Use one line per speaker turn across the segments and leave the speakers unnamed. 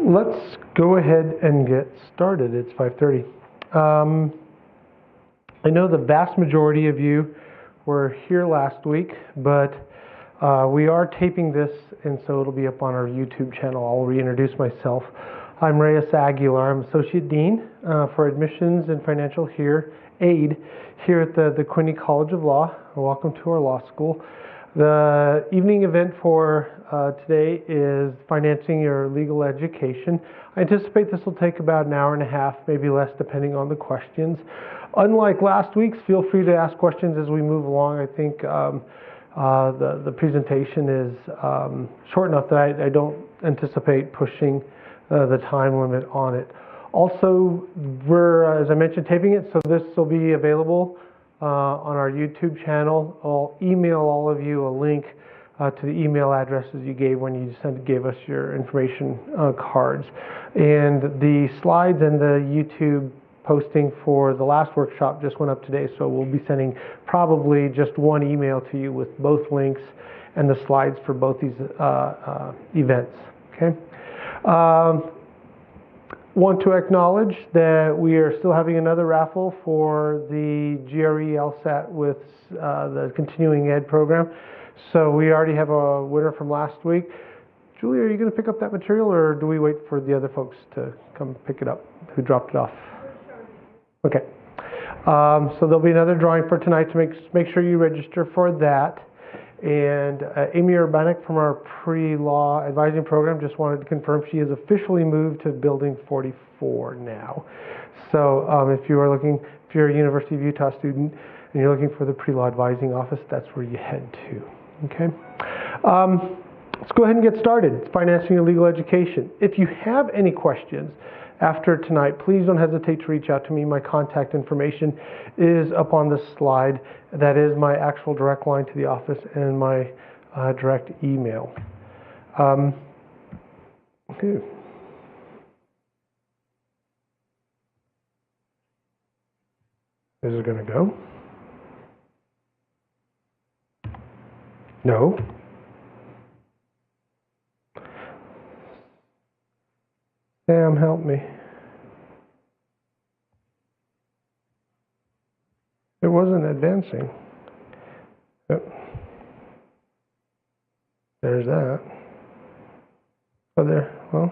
Let's go ahead and get started. It's 5:30. I know the vast majority of you were here last week, but we are taping this, and so it'll be up on our YouTube channel. I'll reintroduce myself. I'm Reyes Aguilar. I'm Associate Dean for Admissions and Financial Aid here at the Quinney College of Law. Welcome to our law school. The evening event for today is financing your legal education. I anticipate this will take about an hour and a half, maybe less, depending on the questions. Unlike last week's, feel free to ask questions as we move along. I think the presentation is short enough that I don't anticipate pushing the time limit on it. Also, we're, as I mentioned, taping it, so this will be available on our YouTube channel. I'll email all of you a link to the email addresses you gave when you gave us your information cards. And the slides and the YouTube posting for the last workshop just went up today, so we'll be sending probably just one email to you with both links and the slides for both these events. Okay. Want to acknowledge that we are still having another raffle for the GRE LSAT with the continuing ed program. So we already have a winner from last week. Julie, are you going to pick up that material, or do we wait for the other folks to come pick it up who dropped it off? Okay. So there'll be another drawing for tonight to make sure you register for that. And Amy Urbanek from our pre-law advising program just wanted to confirm she has officially moved to building 44 now. So if you're a University of Utah student and you're looking for the pre-law advising office, that's where you head to. Okay. Let's go ahead and get started. It's financing your legal education. If you have any questions after tonight, please don't hesitate to reach out to me. My contact information is up on this slide. That is my actual direct line to the office and my direct email. Okay. Is it going to go? No. Sam, help me. It wasn't advancing. Yep. There's that. Oh, there. Well,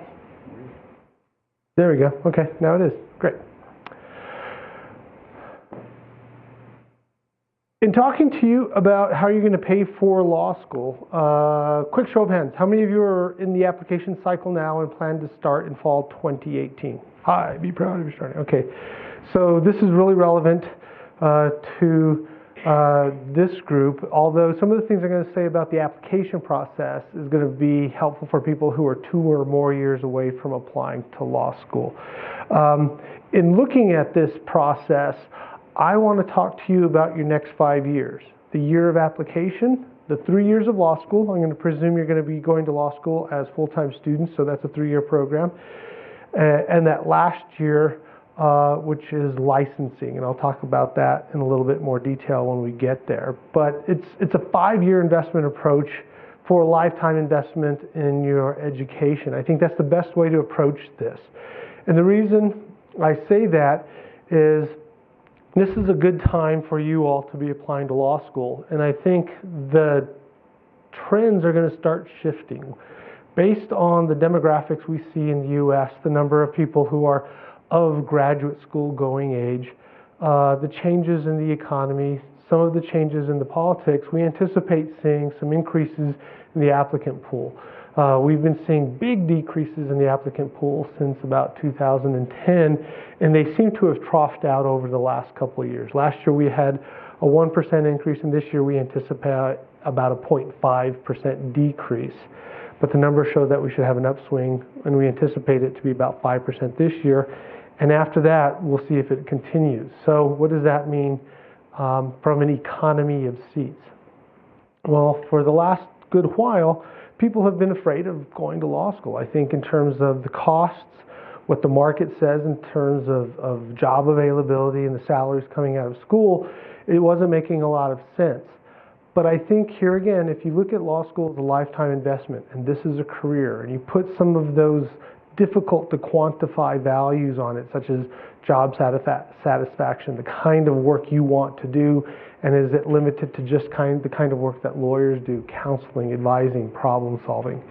there we go. Okay, now it is. Great. In talking to you about how you're going to pay for law school, quick show of hands. How many of you are in the application cycle now and plan to start in fall 2018? Hi, be proud of your starting. Okay, so this is really relevant to this group, although some of the things I'm going to say about the application process is going to be helpful for people who are 2 or more years away from applying to law school. In looking at this process, I want to talk to you about your next 5 years. The year of application, the 3 years of law school. I'm going to presume you're going to be going to law school as full-time students, so that's a 3-year program. And that last year, which is licensing, and I'll talk about that in a little bit more detail when we get there. But it's a 5-year investment approach for a lifetime investment in your education. I think that's the best way to approach this. And the reason I say that is this is a good time for you all to be applying to law school, and I think the trends are going to start shifting. Based on the demographics we see in the U.S., the number of people who are of graduate school going age, the changes in the economy, some of the changes in the politics, we anticipate seeing some increases in the applicant pool. We've been seeing big decreases in the applicant pool since about 2010, and they seem to have troughed out over the last couple of years. Last year we had a 1% increase, and this year we anticipate about a 0.5% decrease. But the numbers show that we should have an upswing, and we anticipate it to be about 5% this year. And after that, we'll see if it continues. So what does that mean from an economy of seats? Well, for the last good while, people have been afraid of going to law school. I think in terms of the costs, what the market says in terms of job availability and the salaries coming out of school, it wasn't making a lot of sense. But I think here again, if you look at law school as a lifetime investment, and this is a career, and you put some of those difficult to quantify values on it, such as job satisfaction, the kind of work you want to do, and is it limited to just the kind of work that lawyers do, counseling, advising, problem solving.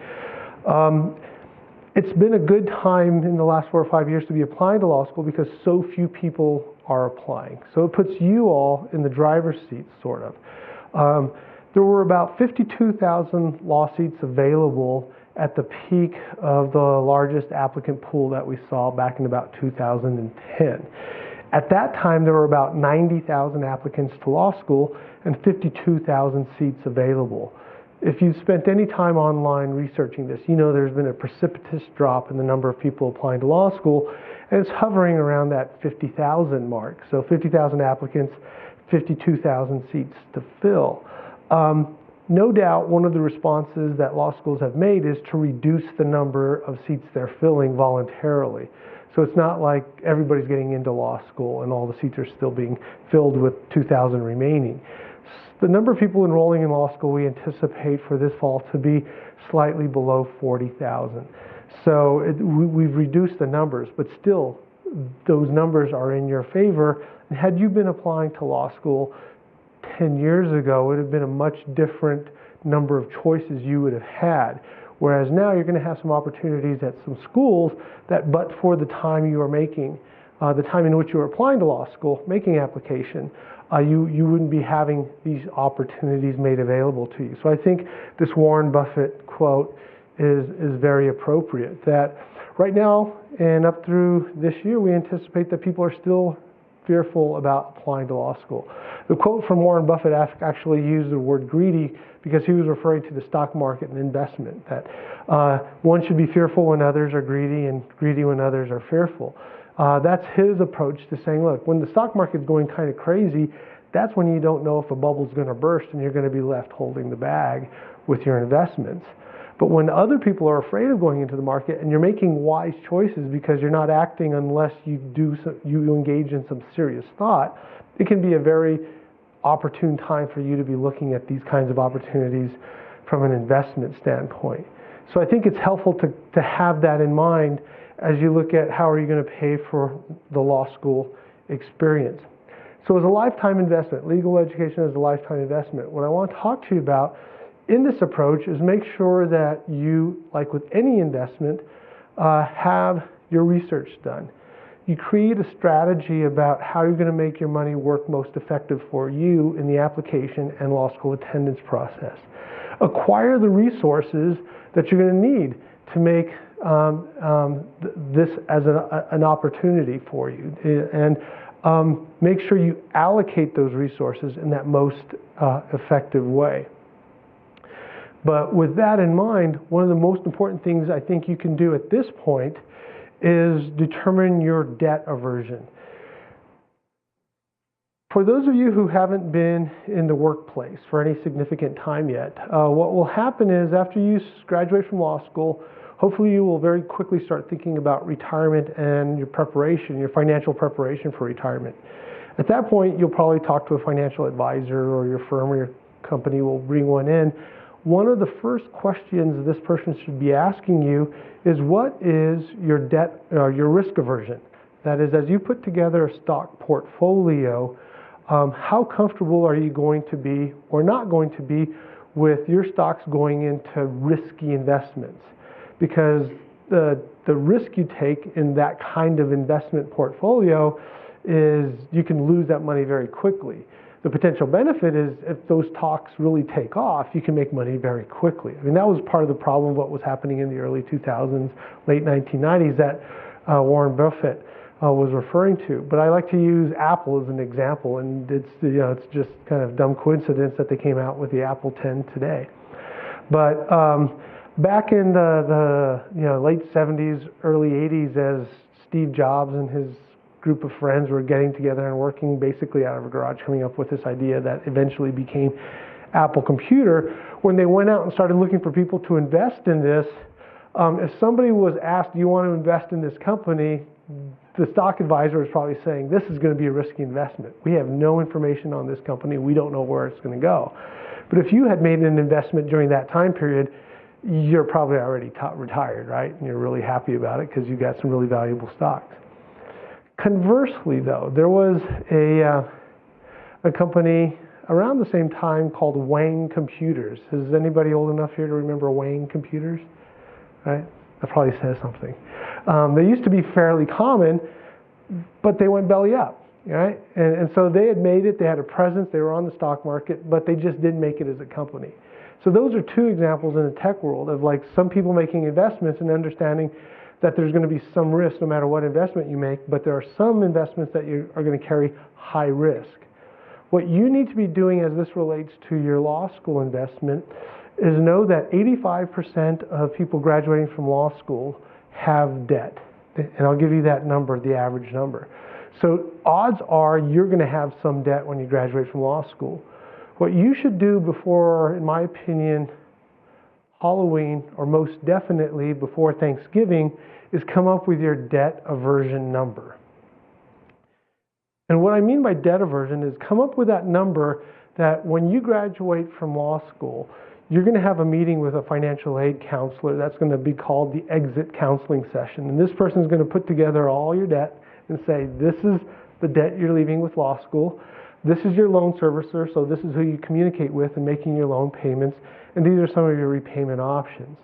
It's been a good time in the last 4 or 5 years to be applying to law school because so few people are applying. So it puts you all in the driver's seat, sort of. There were about 52,000 law seats available at the peak of the largest applicant pool that we saw back in about 2010. At that time, there were about 90,000 applicants to law school and 52,000 seats available. If you've spent any time online researching this, you know there's been a precipitous drop in the number of people applying to law school, and it's hovering around that 50,000 mark. So 50,000 applicants, 52,000 seats to fill. No doubt one of the responses that law schools have made is to reduce the number of seats they're filling voluntarily. So it's not like everybody's getting into law school and all the seats are still being filled with 2,000 remaining. The number of people enrolling in law school we anticipate for this fall to be slightly below 40,000. So we've reduced the numbers, but still those numbers are in your favor. And had you been applying to law school 10 years ago, it would have been a much different number of choices you would have had. Whereas now you're going to have some opportunities at some schools that, but for the time you are making, the time in which you are applying to law school, making application, you wouldn't be having these opportunities made available to you. So I think this Warren Buffett quote is very appropriate, that right now and up through this year, we anticipate that people are still fearful about applying to law school. The quote from Warren Buffett actually used the word greedy because he was referring to the stock market and investment, that one should be fearful when others are greedy and greedy when others are fearful. That's his approach to saying, look, when the stock market's going kind of crazy, that's when you don't know if a bubble's going to burst and you're going to be left holding the bag with your investments. But when other people are afraid of going into the market and you're making wise choices because you're not acting unless you engage in some serious thought, it can be a very opportune time for you to be looking at these kinds of opportunities from an investment standpoint. So I think it's helpful to have that in mind as you look at how are you going to pay for the law school experience. So as a lifetime investment, legal education is a lifetime investment. What I want to talk to you about in this approach is make sure that you, like with any investment, have your research done. You create a strategy about how you're going to make your money work most effective for you in the application and law school attendance process. Acquire the resources that you're going to need to make this as an opportunity for you, and make sure you allocate those resources in that most effective way. But with that in mind, one of the most important things I think you can do at this point is determine your debt aversion. For those of you who haven't been in the workplace for any significant time yet, what will happen is after you graduate from law school, hopefully you will very quickly start thinking about retirement and your preparation, your financial preparation for retirement. At that point, you'll probably talk to a financial advisor, or your firm or your company will bring one in. One of the first questions this person should be asking you is, what is your debt, your risk aversion? That is, as you put together a stock portfolio, how comfortable are you going to be or not going to be with your stocks going into risky investments? Because the risk you take in that kind of investment portfolio is you can lose that money very quickly. The potential benefit is if those stocks really take off, you can make money very quickly. I mean, that was part of the problem of what was happening in the early 2000s, late 1990s that Warren Buffett was referring to. But I like to use Apple as an example, and it's just kind of dumb coincidence that they came out with the Apple 10 today. But back in the late 70s, early 80s, as Steve Jobs and his group of friends were getting together and working basically out of a garage, coming up with this idea that eventually became Apple Computer. When they went out and started looking for people to invest in this, if somebody was asked, do you want to invest in this company, the stock advisor was probably saying, this is going to be a risky investment. We have no information on this company. We don't know where it's going to go. But if you had made an investment during that time period, you're probably already retired, right? And you're really happy about it because you got some really valuable stocks. Conversely, though, there was a company around the same time called Wang Computers. Is anybody old enough here to remember Wang Computers? Right? That probably says something. They used to be fairly common, but they went belly up, right? And so they had made it, they had a presence, they were on the stock market, but they just didn't make it as a company. So those are two examples in the tech world of like some people making investments and understanding that there's going to be some risk no matter what investment you make, but there are some investments that you are going to carry high risk. What you need to be doing as this relates to your law school investment is know that 85% of people graduating from law school have debt. And I'll give you that number, the average number. So odds are you're going to have some debt when you graduate from law school. What you should do before, in my opinion, Halloween, or most definitely before Thanksgiving, is come up with your debt aversion number. And what I mean by debt aversion is come up with that number that when you graduate from law school, you're going to have a meeting with a financial aid counselor. That's going to be called the exit counseling session. And this person is going to put together all your debt and say, this is the debt you're leaving with law school. This is your loan servicer, so this is who you communicate with in making your loan payments. And these are some of your repayment options.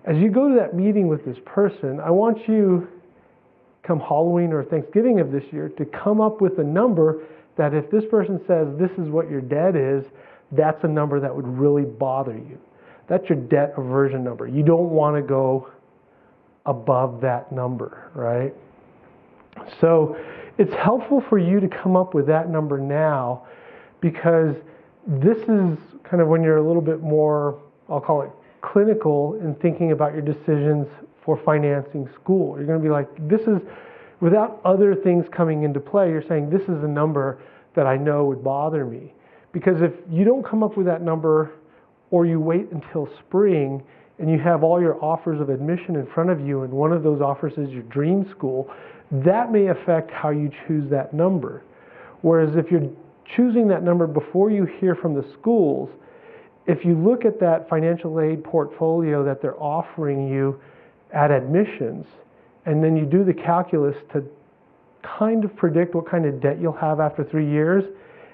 As you go to that meeting with this person, I want you, come Halloween or Thanksgiving of this year, to come up with a number that if this person says this is what your debt is, that's a number that would really bother you. That's your debt aversion number. You don't want to go above that number, right? So it's helpful for you to come up with that number now, because this is kind of when you're a little bit more, I'll call it clinical, in thinking about your decisions for financing school. You're going to be like, this is, without other things coming into play, you're saying this is a number that I know would bother me. Because if you don't come up with that number, or you wait until spring and you have all your offers of admission in front of you and one of those offers is your dream school, that may affect how you choose that number. Whereas if you're choosing that number before you hear from the schools, if you look at that financial aid portfolio that they're offering you at admissions, and then you do the calculus to kind of predict what kind of debt you'll have after 3 years,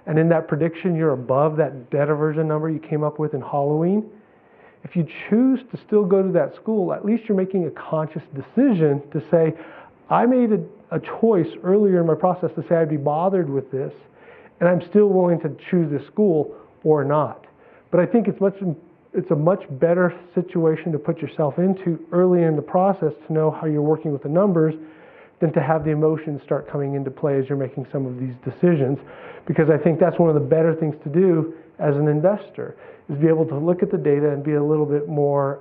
and in that prediction you're above that debt aversion number you came up with in Halloween, if you choose to still go to that school, at least you're making a conscious decision to say, I made a choice earlier in my process to say I'd be bothered with this, and I'm still willing to choose this school or not. But I think it's a much better situation to put yourself into early in the process to know how you're working with the numbers than to have the emotions start coming into play as you're making some of these decisions. Because I think that's one of the better things to do as an investor, is be able to look at the data and be a little bit more,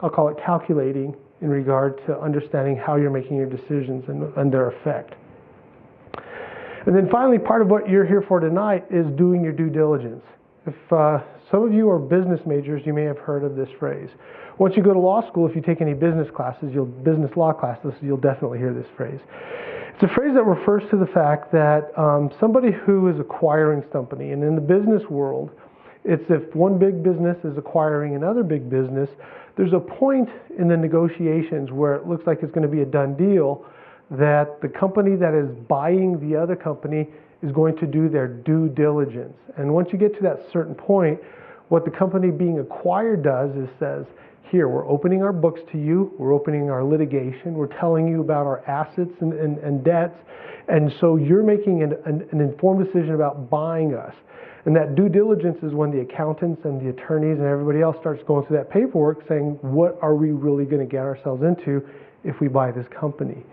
I'll call it calculating, in regard to understanding how you're making your decisions and their effect. And then finally, part of what you're here for tonight is doing your due diligence. If some of you are business majors, you may have heard of this phrase. Once you go to law school, if you take any business classes, business law classes, you'll definitely hear this phrase. It's a phrase that refers to the fact that somebody who is acquiring something, and in the business world, it's if one big business is acquiring another big business, there's a point in the negotiations where it looks like it's going to be a done deal, that the company that is buying the other company is going to do their due diligence. And once you get to that certain point, what the company being acquired does is says, here, we're opening our books to you, we're opening our litigation, we're telling you about our assets and debts, and so you're making an informed decision about buying us. And that due diligence is when the accountants and the attorneys and everybody else starts going through that paperwork saying, what are we really going to get ourselves into if we buy this company?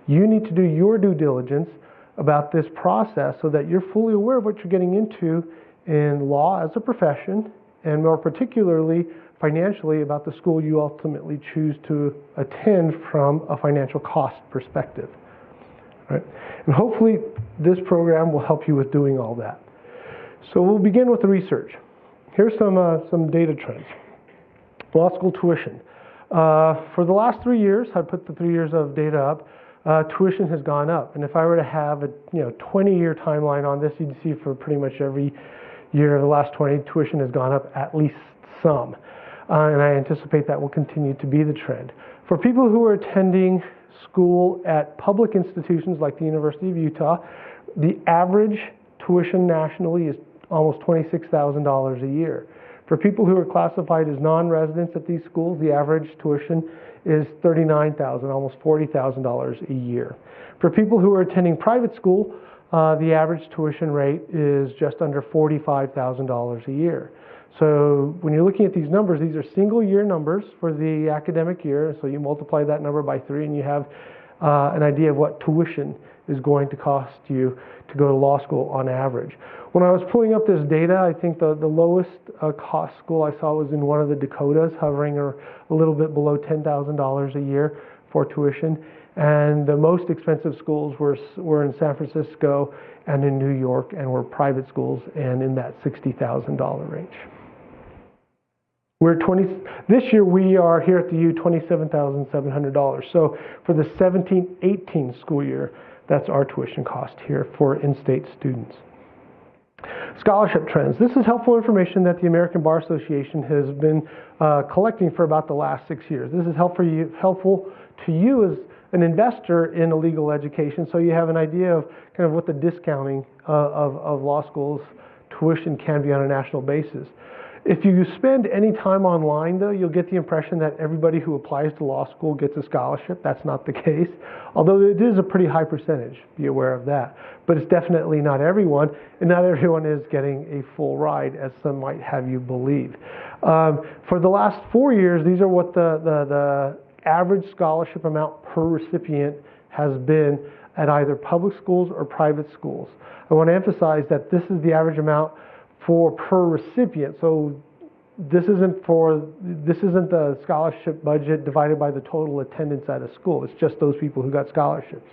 You need to do your due diligence about this process so that you're fully aware of what you're getting into in law as a profession, and more particularly financially about the school you ultimately choose to attend from a financial cost perspective. Right? And hopefully this program will help you with doing all that. So we'll begin with the research. Here's some data trends. Law school tuition. For the last 3 years, I put the 3 years of data up, tuition has gone up. And if I were to have a 20-year timeline on this, you'd see for pretty much every year of the last 20, tuition has gone up at least some. and I anticipate that will continue to be the trend. For people who are attending school at public institutions like the University of Utah, the average tuition nationally is almost $26,000 a year. For people who are classified as non-residents at these schools, the average tuition is $39,000, almost $40,000 a year. For people who are attending private school, the average tuition rate is just under $45,000 a year. So when you're looking at these numbers, these are single year numbers for the academic year. So you multiply that number by 3 and you have an idea of what tuition is going to cost you to go to law school on average. When I was pulling up this data, I think the lowest cost school I saw was in one of the Dakotas, hovering a little bit below $10,000 a year for tuition. And the most expensive schools were in San Francisco and in New York, and were private schools and in that $60,000 range. This year we are here at the U $27,700. So for the 17-18 school year, that's our tuition cost here for in-state students. Scholarship trends. This is helpful information that the American Bar Association has been collecting for about the last 6 years. This is helpful to you as an investor in a legal education, so you have an idea of kind of what the discounting of law school's tuition can be on a national basis. If you spend any time online, though, you'll get the impression that everybody who applies to law school gets a scholarship. That's not the case, although it is a pretty high percentage. Be aware of that. But it's definitely not everyone, and not everyone is getting a full ride, as some might have you believe. For the last 4 years, these are what the average scholarship amount per recipient has been at either public schools or private schools. I want to emphasize that this is the average amount for per recipient. So this isn't the scholarship budget divided by the total attendance at a school. It's just those people who got scholarships.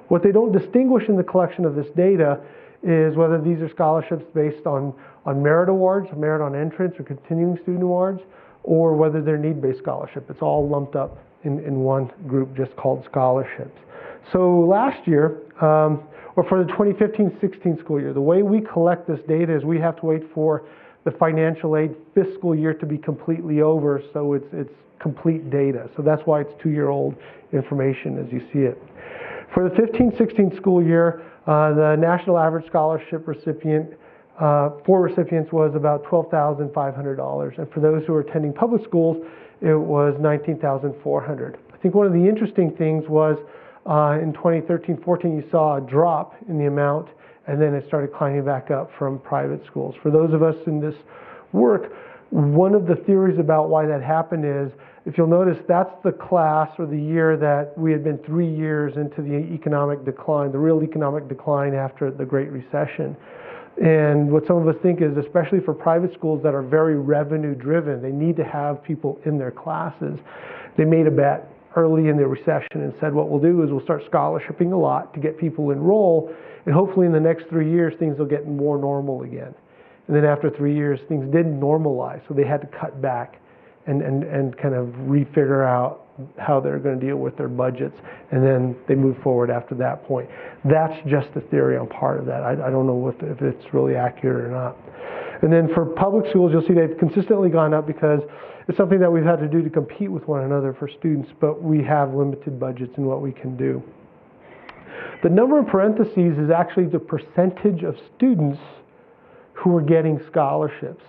What they don't distinguish in the collection of this data is whether these are scholarships based on merit awards, merit on entrance, or continuing student awards, or whether they're need-based scholarship. It's all lumped up in one group just called scholarships. So last year, or for the 2015-16 school year, the way we collect this data is we have to wait for the financial aid fiscal year to be completely over, so it's complete data. So that's why it's 2-year-old information as you see it. For the 15-16 school year, the national average scholarship recipient for recipients was about $12,500, and for those who are attending public schools, it was $19,400. I think one of the interesting things was in 2013-14, you saw a drop in the amount, and then it started climbing back up from private schools. For those of us in this work, one of the theories about why that happened is, if you'll notice, that's the class or the year that we had been 3 years into the economic decline, the real economic decline after the Great Recession. And what some of us think is, especially for private schools that are very revenue driven, they need to have people in their classes. They made a bet early in the recession and said, what we'll do is we'll start scholarshiping a lot to get people enrolled, and hopefully in the next 3 years things will get more normal again. And then after 3 years things didn't normalize, so they had to cut back and kind of refigure out how they're going to deal with their budgets, and then they move forward after that point. That's just a theory on part of that. I don't know if it's really accurate or not. And then for public schools, you'll see they've consistently gone up because it's something that we've had to do to compete with one another for students, but we have limited budgets in what we can do. The number in parentheses is actually the percentage of students who are getting scholarships.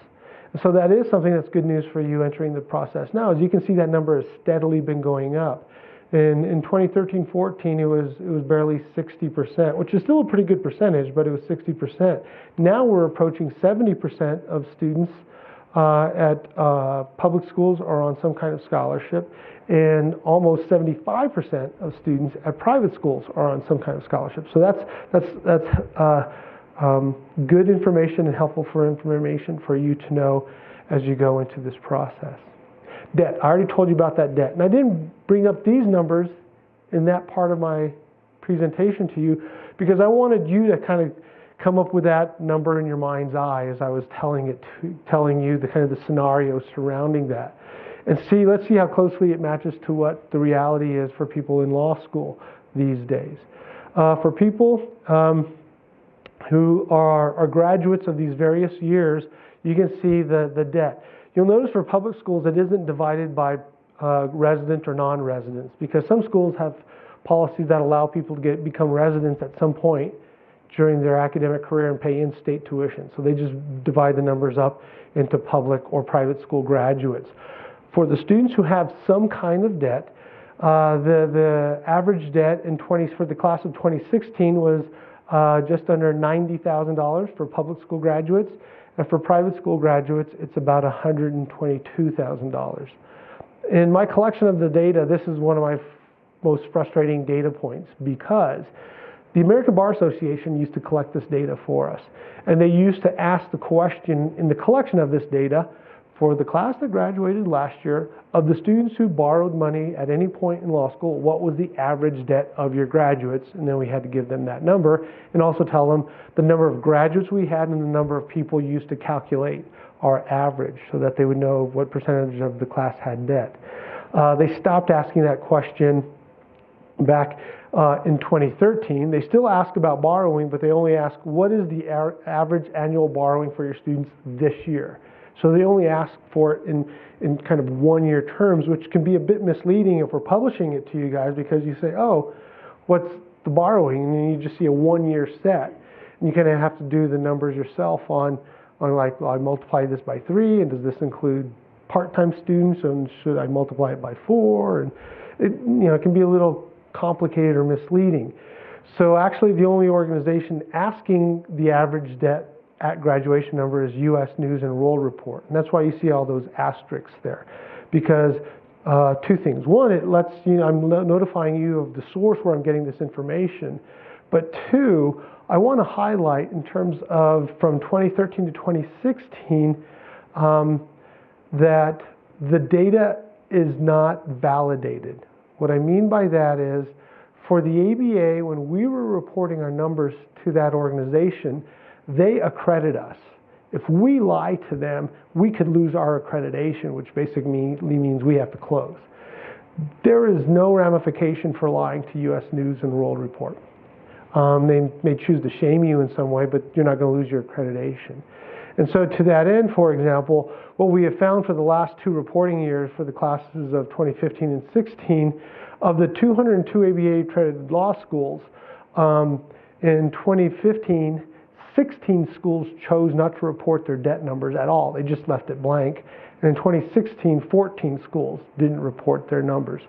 So that is something that's good news for you entering the process now. As you can see, that number has steadily been going up. In 2013-14, it was barely 60%, which is still a pretty good percentage, but it was 60%. Now we're approaching 70% of students at public schools are on some kind of scholarship, and almost 75% of students at private schools are on some kind of scholarship. So that's good information and helpful information for you to know as you go into this process. Debt. I already told you about that debt. And I didn't bring up these numbers in that part of my presentation to you because I wanted you to kind of come up with that number in your mind's eye as I was telling you the kind of the scenario surrounding that. And let's see how closely it matches to what the reality is for people in law school these days. For people who are graduates of these various years, you can see the debt. You'll notice for public schools it isn't divided by resident or non-residents, because some schools have policies that allow people to become residents at some point during their academic career and pay in-state tuition. So they just divide the numbers up into public or private school graduates. For the students who have some kind of debt, the average debt for the class of 2016 was just under $90,000 for public school graduates, and for private school graduates, it's about $122,000. In my collection of the data, this is one of my most frustrating data points, because the American Bar Association used to collect this data for us, and they used to ask the question in the collection of this data for the class that graduated last year, of the students who borrowed money at any point in law school, what was the average debt of your graduates? And then we had to give them that number, and also tell them the number of graduates we had and the number of people used to calculate our average, so that they would know what percentage of the class had debt. They stopped asking that question back in 2013. They still ask about borrowing, but they only ask, what is the average annual borrowing for your students this year? So they only ask for it in kind of one-year terms, which can be a bit misleading if we're publishing it to you guys, because you say, oh, what's the borrowing? And then you just see a one-year set. And you kind of have to do the numbers yourself on like, well, I multiply this by 3, and does this include part-time students, and should I multiply it by 4? And it can be a little complicated or misleading. So actually the only organization asking the average debt at graduation number is U.S. News and World Report. And that's why you see all those asterisks there. Because two things. One, it lets I'm notifying you of the source where I'm getting this information. But two, I want to highlight in terms of from 2013 to 2016 that the data is not validated. What I mean by that is, for the ABA, when we were reporting our numbers to that organization, they accredit us. If we lie to them, we could lose our accreditation, which basically means we have to close. There is no ramification for lying to U.S. News and World Report. They may choose to shame you in some way, but you're not going to lose your accreditation. And so to that end, for example, what we have found for the last 2 reporting years for the classes of 2015 and 16, of the 202 ABA accredited law schools, in 2015, 16 schools chose not to report their debt numbers at all. They just left it blank. And in 2016, 14 schools didn't report their numbers.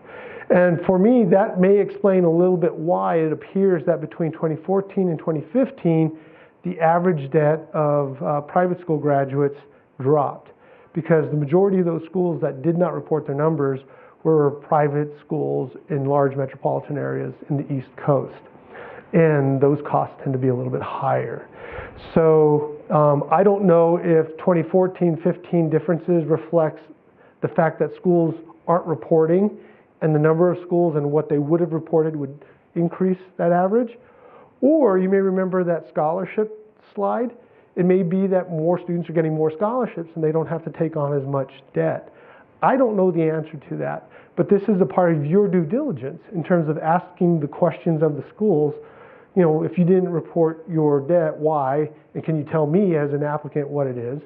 And for me, that may explain a little bit why it appears that between 2014 and 2015, the average debt of private school graduates dropped, because the majority of those schools that did not report their numbers were private schools in large metropolitan areas in the East Coast. And those costs tend to be a little bit higher. So I don't know if 2014-15 differences reflects the fact that schools aren't reporting, and the number of schools and what they would have reported would increase that average. Or you may remember that scholarship slide. It may be that more students are getting more scholarships and they don't have to take on as much debt. I don't know the answer to that, but this is a part of your due diligence in terms of asking the questions of the schools. If you didn't report your debt, why? And can you tell me as an applicant what it is?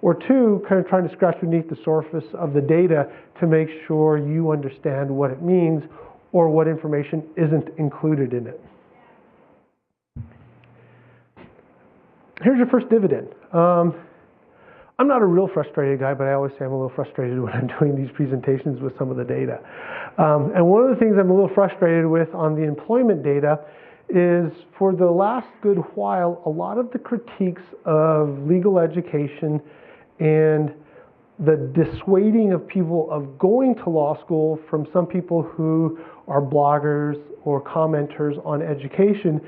Or two, kind of trying to scratch beneath the surface of the data to make sure you understand what it means or what information isn't included in it. Here's your first dividend. I'm not a real frustrated guy, but I always say I'm a little frustrated when I'm doing these presentations with some of the data. And one of the things I'm a little frustrated with on the employment data is, for the last good while, a lot of the critiques of legal education and the dissuading of people of going to law school from some people who are bloggers or commenters on education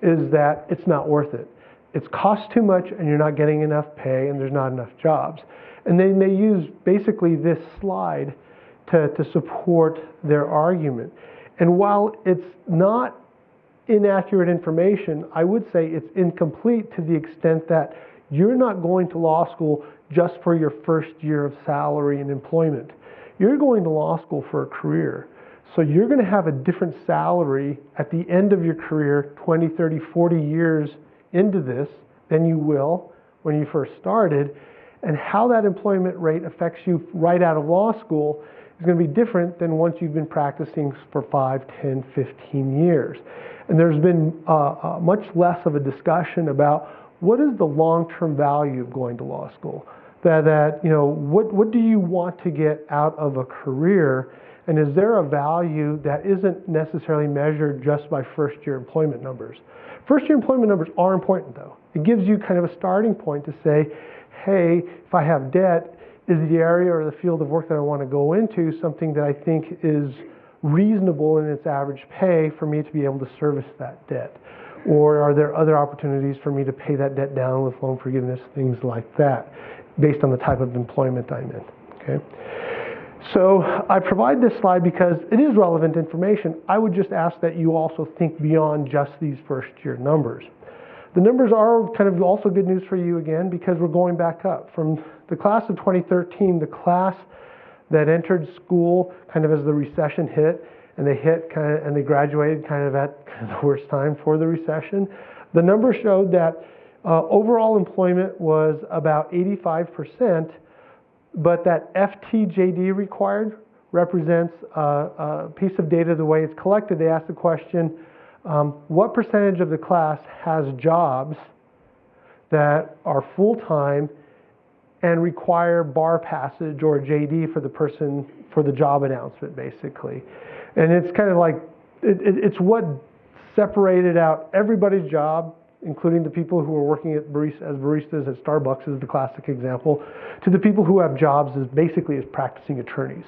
is that it's not worth it. It's cost too much and you're not getting enough pay and there's not enough jobs. And then they use basically this slide to support their argument. And while it's not inaccurate information, I would say it's incomplete to the extent that you're not going to law school just for your first year of salary and employment. You're going to law school for a career. So you're going to have a different salary at the end of your career, 20, 30, 40 years into this, than you will when you first started. And how that employment rate affects you right out of law school is going to be different than once you've been practicing for 5, 10, 15 years. And there's been much less of a discussion about what is the long-term value of going to law school. What do you want to get out of a career? And is there a value that isn't necessarily measured just by first-year employment numbers? First-year employment numbers are important, though. It gives you kind of a starting point to say, hey, if I have debt, is the area or the field of work that I want to go into something that I think is reasonable in its average pay for me to be able to service that debt? Or are there other opportunities for me to pay that debt down with loan forgiveness, things like that, based on the type of employment I'm in, okay? So I provide this slide because it is relevant information. I would just ask that you also think beyond just these first year numbers. The numbers are kind of also good news for you again because we're going back up. From the class of 2013, the class that entered school kind of as the recession hit, and they graduated kind of at the worst time for the recession. The numbers showed that overall employment was about 85%, but that FTJD required represents a piece of data the way it's collected. They asked the question, what percentage of the class has jobs that are full-time and require bar passage or JD for the person for the job announcement, basically. And it's kind of like, it's what separated out everybody's job, including the people who are working as baristas at Starbucks is the classic example, to the people who have jobs as basically as practicing attorneys.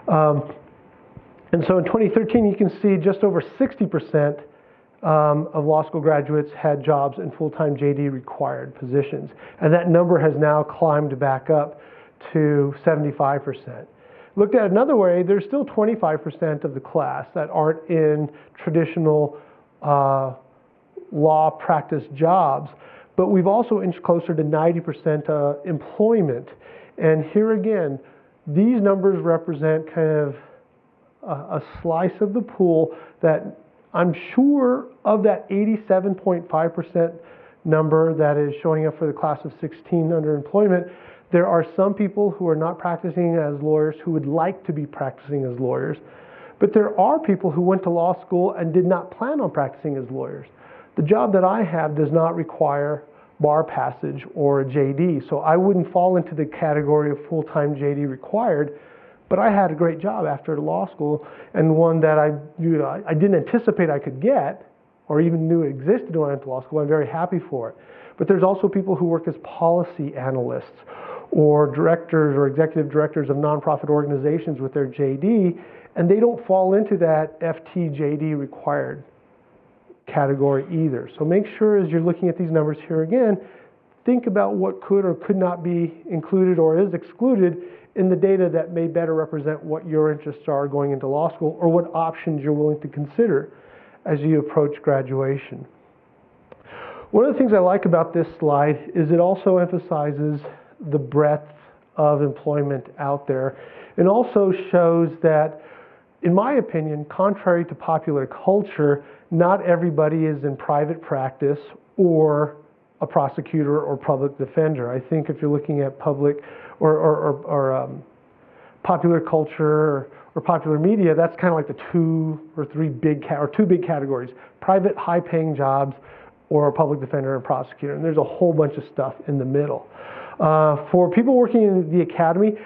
And so in 2013, you can see just over 60% of law school graduates had jobs in full-time JD required positions. And that number has now climbed back up to 75%. Looked at another way, there's still 25% of the class that aren't in traditional law practice jobs, but we've also inched closer to 90% employment. And here again, these numbers represent kind of a slice of the pool that I'm sure of that 87.5% number that is showing up for the class of 16 under employment. There are some people who are not practicing as lawyers who would like to be practicing as lawyers, but there are people who went to law school and did not plan on practicing as lawyers. The job that I have does not require bar passage or a JD, so I wouldn't fall into the category of full-time JD required, but I had a great job after law school, and one that I didn't anticipate I could get or even knew existed when I went to law school. I'm very happy for it. But there's also people who work as policy analysts or directors or executive directors of nonprofit organizations with their JD, and they don't fall into that FTJD required category either. So make sure as you're looking at these numbers here again, think about what could or could not be included or is excluded in the data that may better represent what your interests are going into law school or what options you're willing to consider as you approach graduation. One of the things I like about this slide is it also emphasizes the breadth of employment out there and also shows that, in my opinion, contrary to popular culture, not everybody is in private practice or a prosecutor or public defender. I think if you're looking at public or popular culture or popular media, that's kind of like the two big categories: private, high-paying jobs, or a public defender and prosecutor. And there's a whole bunch of stuff in the middle. For people working in the academy,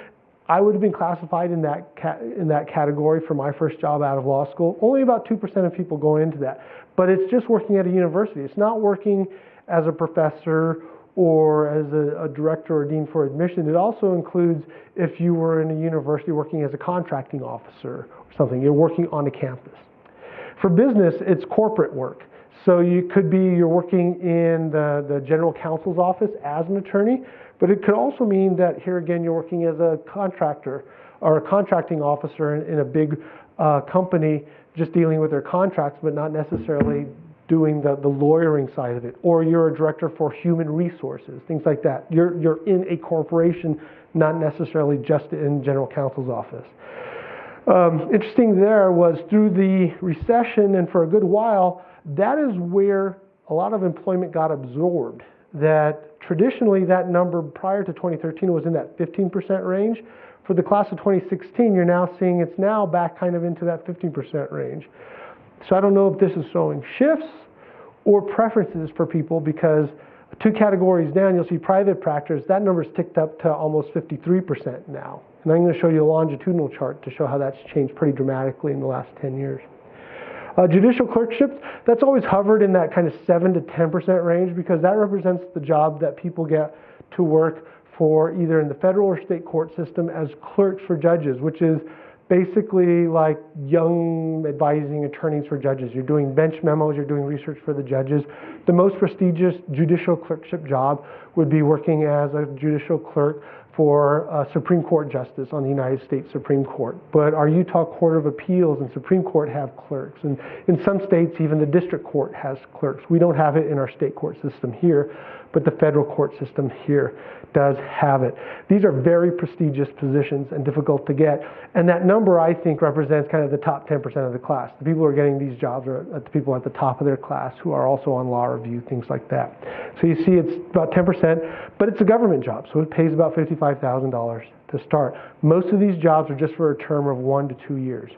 I would have been classified in that category for my first job out of law school. Only about 2% of people go into that. But it's just working at a university. It's not working as a professor or as a director or dean for admission. It also includes if you were in a university working as a contracting officer or something. You're working on a campus. For business, it's corporate work. So you're working in the general counsel's office as an attorney, but it could also mean that here again you're working as a contractor or a contracting officer in a big company just dealing with their contracts but not necessarily doing the lawyering side of it. Or you're a director for human resources, things like that. You're in a corporation, not necessarily just in general counsel's office. Interesting there was through the recession and for a good while, that is where a lot of employment got absorbed. That Traditionally, that number prior to 2013 was in that 15% range. For the class of 2016, you're now seeing it's now back kind of into that 15% range. So I don't know if this is showing shifts or preferences for people, because 2 categories down, you'll see private practice. That number's ticked up to almost 53% now. And I'm going to show you a longitudinal chart to show how that's changed pretty dramatically in the last 10 years. Judicial clerkships, that's always hovered in that kind of 7 to 10% range, because that represents the job that people get to work for either in the federal or state court system as clerks for judges, which is basically like young advising attorneys for judges. You're doing bench memos, you're doing research for the judges. The most prestigious judicial clerkship job would be working as a judicial clerk for a Supreme Court justice on the United States Supreme Court. But our Utah Court of Appeals and Supreme Court have clerks. And in some states, even the district court has clerks. We don't have it in our state court system here, but the federal court system here does have it. These are very prestigious positions and difficult to get. And that number, I think, represents kind of the top 10% of the class. The people who are getting these jobs are the people at the top of their class who are also on law review, things like that. So you see it's about 10%, but it's a government job, so it pays about $55,000 to start. Most of these jobs are just for a term of 1 to 2 years.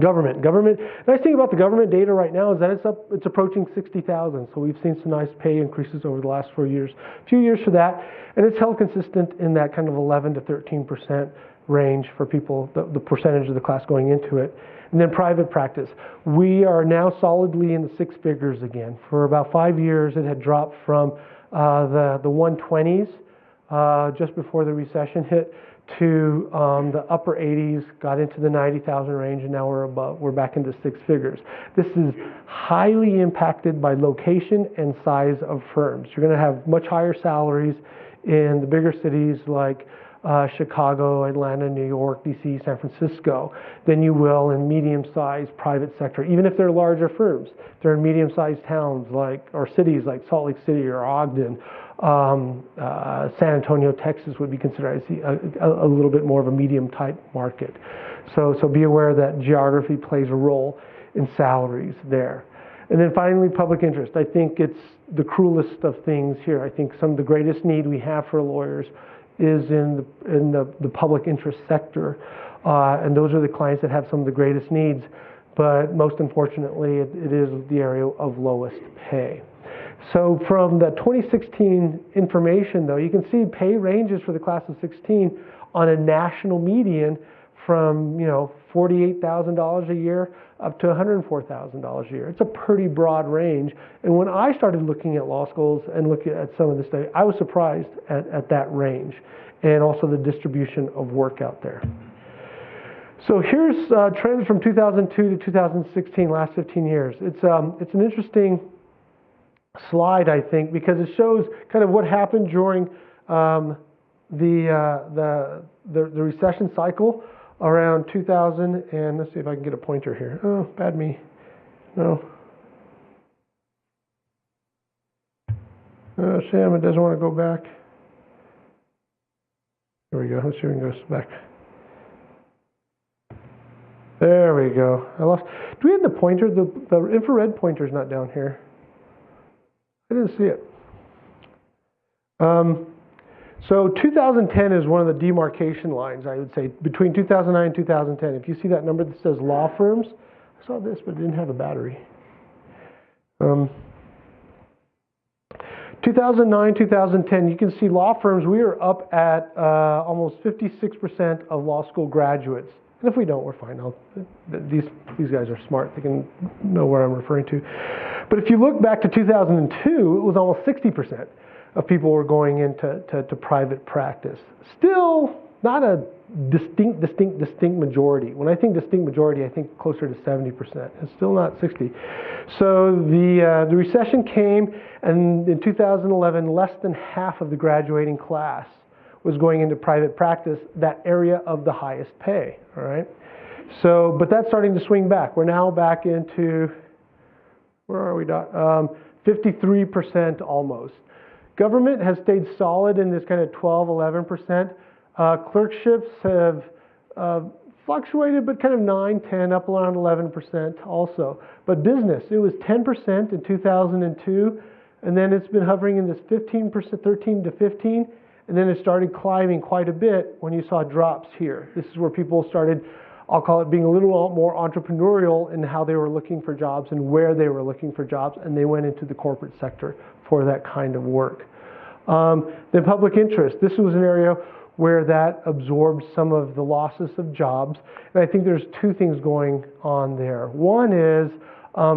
Government. The nice thing about the government data right now is that it's approaching 60,000. So we've seen some nice pay increases over the last 4 years. A few years for that, and it's held consistent in that kind of 11 to 13% range for people, the percentage of the class going into it. And then private practice. We are now solidly in the 6 figures again. For about 5 years, it had dropped from the 120s just before the recession hit to the upper 80s, got into the 90,000 range, and now we're back into 6 figures. This is highly impacted by location and size of firms. You're going to have much higher salaries in the bigger cities like Chicago, Atlanta, New York, DC, San Francisco, than you will in medium-sized private sector, even if they're larger firms. They're in medium-sized towns or cities like Salt Lake City or Ogden. San Antonio, Texas would be considered a little bit more of a medium-type market. So be aware that geography plays a role in salaries there. And then finally, public interest. I think it's the cruelest of things here. I think some of the greatest need we have for lawyers is in the public interest sector. And those are the clients that have some of the greatest needs. But most unfortunately, it is the area of lowest pay. So from the 2016 information, though, you can see pay ranges for the class of 16 on a national median from $48,000 a year up to $104,000 a year. It's a pretty broad range. And when I started looking at law schools and looking at some of the study, I was surprised at that range and also the distribution of work out there. So here's trends from 2002 to 2016, last 15 years. It's an interesting slide, I think, because it shows kind of what happened during the recession cycle around 2000, and let's see if I can get a pointer here. Oh, bad me. No. Sam, it doesn't want to go back. There we go. Let's see if we can go back. There we go. I lost. Do we have the pointer? The infrared pointer's not down here. I didn't see it. So 2010 is one of the demarcation lines, I would say, between 2009 and 2010. If you see that number that says law firms, I saw this, but it didn't have a battery. 2009, 2010, you can see law firms, we are up at almost 56% of law school graduates. And if we don't, we're fine. These guys are smart. They can know what I'm referring to. But if you look back to 2002, it was almost 60% of people were going into private practice. Still not a distinct majority. When I think distinct majority, I think closer to 70%. It's still not 60. So the recession came, and in 2011, less than half of the graduating class was going into private practice, that area of the highest pay, all right? So, but that's starting to swing back. We're now back into, where are we, 53% almost. Government has stayed solid in this kind of 12, 11%. Clerkships have fluctuated, but kind of 9, 10, up around 11% also. But business, it was 10% in 2002, and then it's been hovering in this 15%, 13 to 15, and then it started climbing quite a bit when you saw drops here. This is where people started, I'll call it, being a little more entrepreneurial in how they were looking for jobs and where they were looking for jobs, and they went into the corporate sector for that kind of work. Then public interest. This was an area where that absorbed some of the losses of jobs. And I think there's two things going on there. One is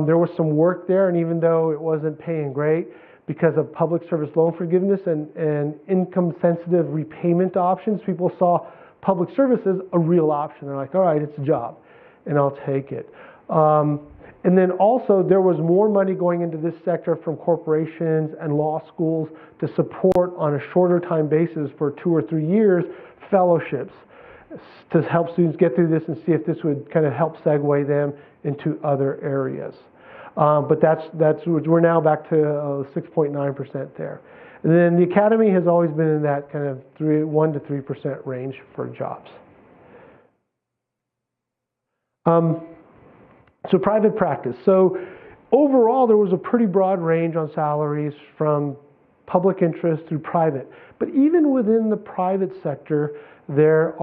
there was some work there, and even though it wasn't paying great, because of public service loan forgiveness and income-sensitive repayment options, people saw public service as a real option. They're like, all right, it's a job, and I'll take it. And then also there was more money going into this sector from corporations and law schools to support on a shorter time basis for 2 or 3 years fellowships to help students get through this and see if this would kind of help segue them into other areas. But we're now back to 6.9% there. And then the academy has always been in that kind of 1 to 3% range for jobs. So private practice. So overall, there was a pretty broad range on salaries from public interest through private. But even within the private sector, there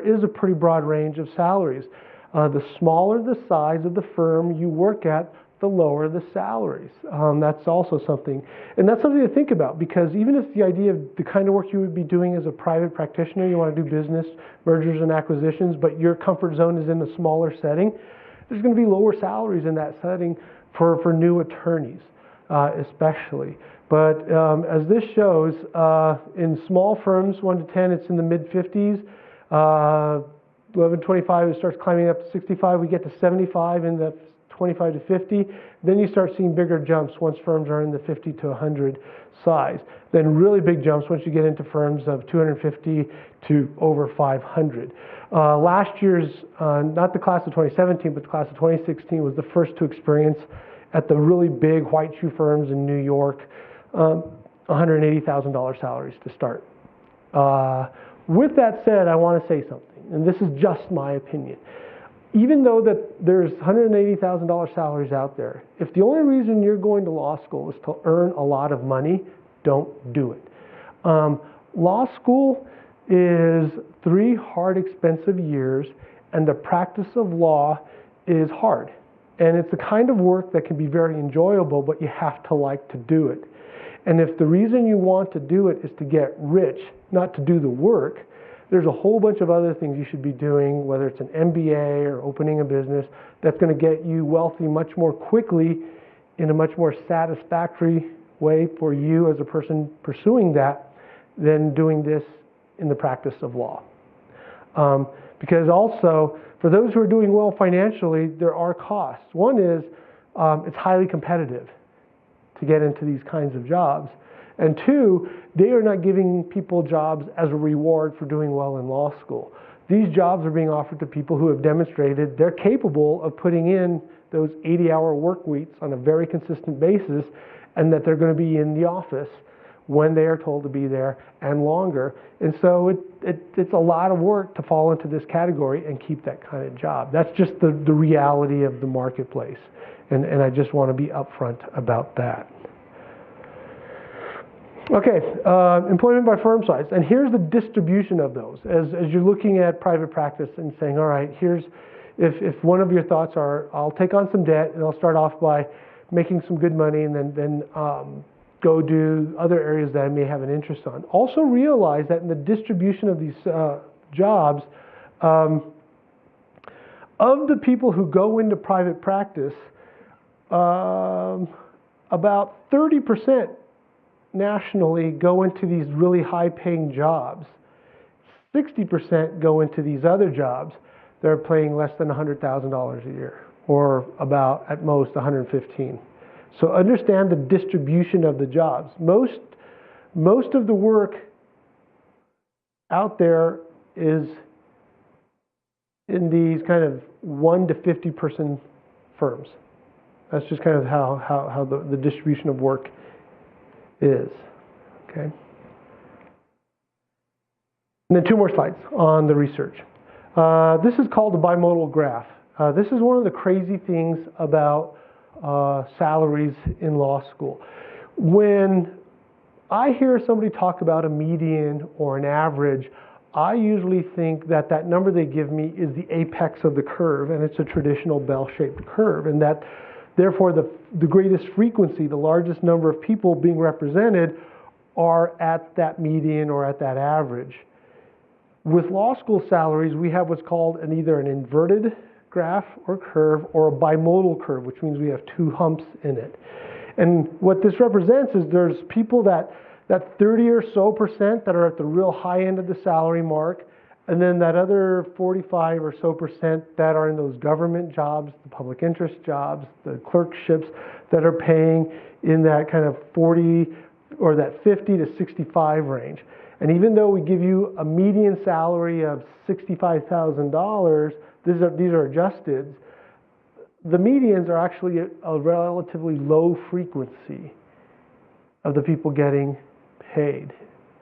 is a pretty broad range of salaries. The smaller the size of the firm you work at, the lower the salaries. That's also something. And that's something to think about, because even if the idea of the kind of work you would be doing as a private practitioner, you want to do business, mergers and acquisitions, but your comfort zone is in a smaller setting, there's going to be lower salaries in that setting for new attorneys, especially. But as this shows, in small firms, 1 to 10, it's in the mid-50s. 1125, it starts climbing up to 65. We get to 75 in the 25 to 50. Then you start seeing bigger jumps once firms are in the 50 to 100 size. Then really big jumps once you get into firms of 250 to over 500. Last year's, not the class of 2017, but the class of 2016 was the first to experience at the really big white shoe firms in New York, $180,000 salaries to start. With that said, I want to say something, and this is just my opinion. Even though that there's $180,000 salaries out there, if the only reason you're going to law school is to earn a lot of money, don't do it. Law school is 3 hard, expensive years, and the practice of law is hard. And it's the kind of work that can be very enjoyable, but you have to like to do it. And if the reason you want to do it is to get rich, not to do the work, there's a whole bunch of other things you should be doing, whether it's an MBA or opening a business, that's going to get you wealthy much more quickly in a much more satisfactory way for you as a person pursuing that than doing this in the practice of law. Because also, for those who are doing well financially, there are costs. One is it's highly competitive to get into these kinds of jobs. And 2, they are not giving people jobs as a reward for doing well in law school. These jobs are being offered to people who have demonstrated they're capable of putting in those 80-hour work weeks on a very consistent basis, and that they're going to be in the office when they are told to be there and longer. And so it's a lot of work to fall into this category and keep that kind of job. That's just the reality of the marketplace. And I just want to be upfront about that. Okay, employment by firm size. And here's the distribution of those. As you're looking at private practice and saying, all right, here's, if one of your thoughts are, I'll take on some debt and I'll start off by making some good money and then go do other areas that I may have an interest on. Also realize that in the distribution of these jobs, of the people who go into private practice, about 30% nationally go into these really high-paying jobs. 60% go into these other jobs that are paying less than $100,000 a year, or about, at most, $115,000. So understand the distribution of the jobs. Most of the work out there is in these kind of 1 to 50 person firms. That's just kind of how the distribution of work is. Okay. And then 2 more slides on the research. This is called the Bimodal Graph. This is one of the crazy things about salaries in law school. When I hear somebody talk about a median or an average, I usually think that that number they give me is the apex of the curve, and it's a traditional bell-shaped curve, and that therefore the greatest frequency, the largest number of people being represented are at that median or at that average. With law school salaries, we have what's called either an inverted graph or curve or a bimodal curve, which means we have two humps in it. And what this represents is there's people that 30 or so percent that are at the real high end of the salary mark, and then that other 45 or so percent that are in those government jobs, the public interest jobs, the clerkships that are paying in that kind of 40 or that 50 to 65 range. And even though we give you a median salary of $65,000, these are adjusted, the medians are actually a relatively low frequency of the people getting paid,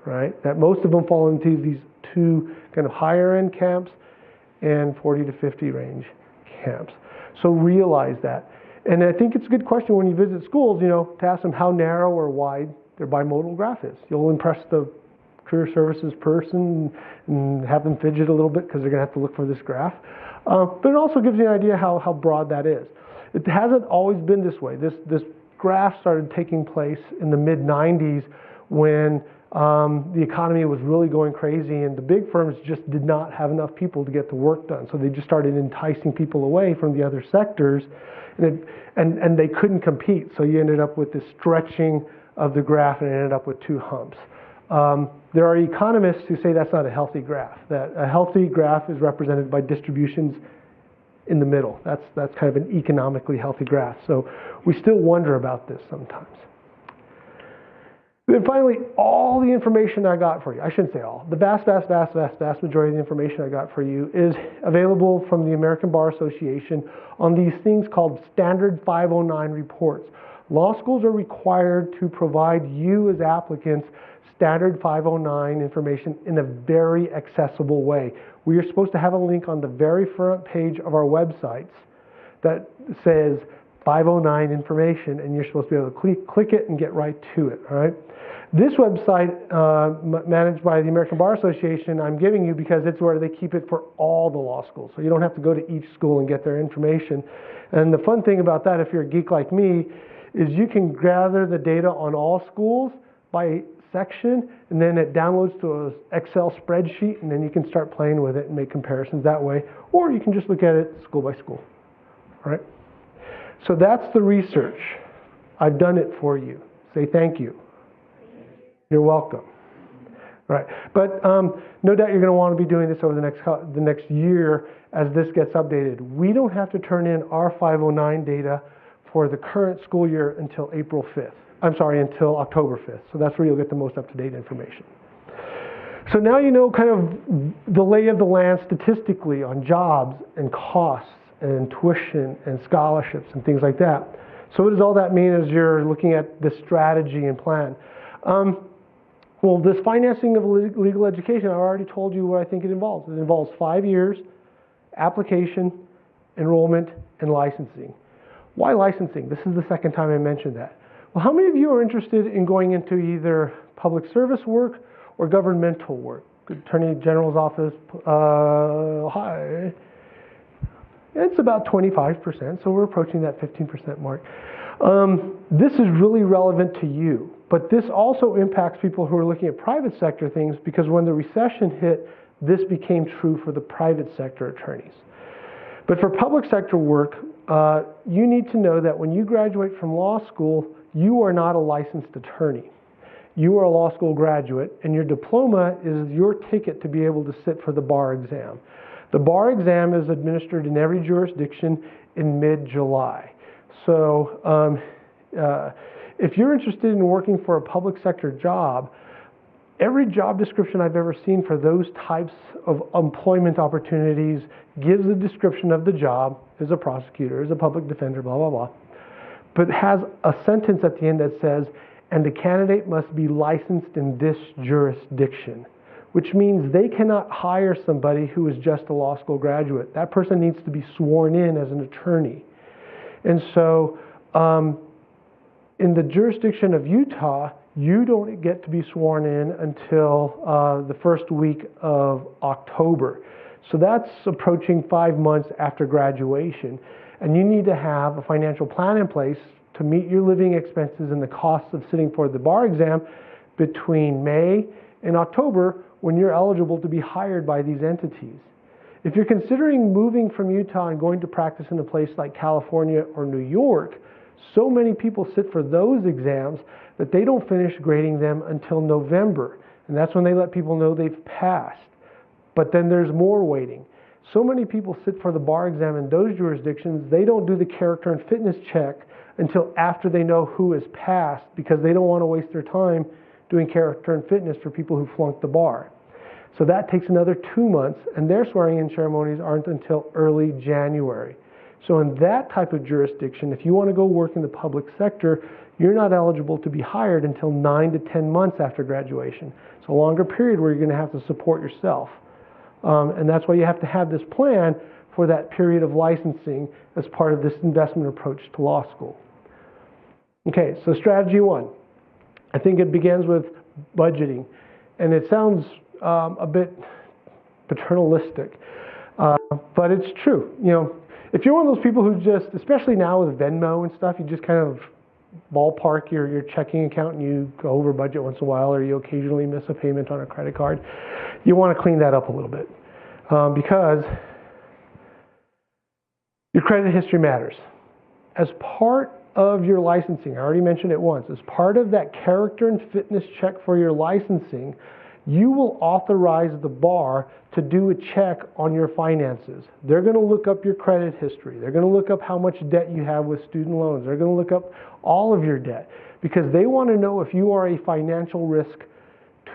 right? That most of them fall into these two kind of higher end camps and 40 to 50 range camps. So realize that. And I think it's a good question when you visit schools, to ask them how narrow or wide their bimodal graph is. You'll impress the career services person and have them fidget a little bit because they're going to have to look for this graph. But it also gives you an idea how broad that is. It hasn't always been this way. This graph started taking place in the mid-90s when the economy was really going crazy and the big firms just did not have enough people to get the work done. So they just started enticing people away from the other sectors, and they couldn't compete. So you ended up with this stretching of the graph and it ended up with two humps. There are economists who say that's not a healthy graph, that a healthy graph is represented by distributions in the middle. That's kind of an economically healthy graph. So we still wonder about this sometimes. Then finally, all the information I got for you, I shouldn't say all, the vast majority of the information I got for you is available from the American Bar Association on these things called Standard 509 reports. Law schools are required to provide you as applicants Standard 509 information in a very accessible way. We are supposed to have a link on the very front page of our websites that says 509 information, and you're supposed to be able to click it and get right to it, all right? This website, managed by the American Bar Association, I'm giving you because it's where they keep it for all the law schools. So you don't have to go to each school and get their information. And the fun thing about that, if you're a geek like me, is you can gather the data on all schools by section, and then it downloads to an Excel spreadsheet, and then you can start playing with it and make comparisons that way, or you can just look at it school by school, all right? So that's the research. I've done it for you. Say thank you. You're welcome. All right, but no doubt you're going to want to be doing this over the next year as this gets updated. We don't have to turn in our 509 data for the current school year until until October 5th. So that's where you'll get the most up-to-date information. So now you know kind of the lay of the land statistically on jobs and costs and tuition and scholarships and things like that. So what does all that mean as you're looking at the strategy and plan? Well, this financing of legal education, I've already told you what I think it involves. It involves 5 years, application, enrollment, and licensing. Why licensing? This is the second time I mentioned that. Well, how many of you are interested in going into either public service work or governmental work? Attorney General's office, hi. It's about 25%, so we're approaching that 15% mark. This is really relevant to you, but this also impacts people who are looking at private sector things, because when the recession hit, this became true for the private sector attorneys. But for public sector work, you need to know that when you graduate from law school, you are not a licensed attorney. You are a law school graduate, and your diploma is your ticket to be able to sit for the bar exam. The bar exam is administered in every jurisdiction in mid-July. So if you're interested in working for a public sector job, every job description I've ever seen for those types of employment opportunities gives a description of the job as a prosecutor, as a public defender, blah, blah, blah, but has a sentence at the end that says, and the candidate must be licensed in this jurisdiction, which means they cannot hire somebody who is just a law school graduate. That person needs to be sworn in as an attorney. And so In the jurisdiction of Utah, you don't get to be sworn in until the first week of October. So that's approaching 5 months after graduation. And you need to have a financial plan in place to meet your living expenses and the costs of sitting for the bar exam between May and October, when you're eligible to be hired by these entities. If you're considering moving from Utah and going to practice in a place like California or New York, so many people sit for those exams that they don't finish grading them until November. And that's when they let people know they've passed. But then there's more waiting. So many people sit for the bar exam in those jurisdictions, they don't do the character and fitness check until after they know who has passed, because they don't want to waste their time doing character and fitness for people who flunked the bar. So that takes another 2 months, and their swearing-in ceremonies aren't until early January. So in that type of jurisdiction, if you want to go work in the public sector, you're not eligible to be hired until 9 to 10 months after graduation. It's a longer period where you're going to have to support yourself. And that's why you have to have this plan for that period of licensing as part of this investment approach to law school. Okay, so strategy one. I think it begins with budgeting. And it sounds a bit paternalistic, but it's true. You know, if you're one of those people who just, especially now with Venmo and stuff, you just kind of ballpark your checking account and you go over budget once in a while, or you occasionally miss a payment on a credit card, you want to clean that up a little bit, because your credit history matters. As part of your licensing, I already mentioned it once, as part of that character and fitness check for your licensing, you will authorize the bar to do a check on your finances. They're going to look up your credit history. They're going to look up how much debt you have with student loans. They're going to look up all of your debt, because they want to know if you are a financial risk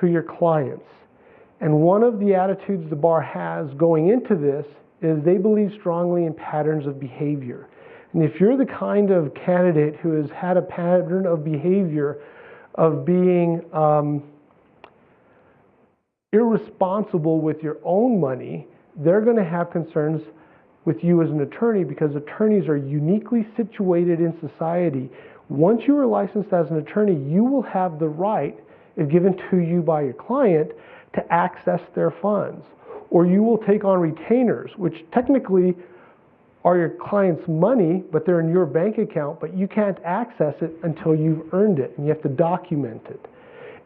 to your clients. And one of the attitudes the bar has going into this is they believe strongly in patterns of behavior. And if you're the kind of candidate who has had a pattern of behavior of being irresponsible with your own money, they're going to have concerns with you as an attorney, because attorneys are uniquely situated in society. Once you are licensed as an attorney, you will have the right, if given to you by your client, to access their funds. Or you will take on retainers, which technically are your client's money, but they're in your bank account, but you can't access it until you've earned it, and you have to document it.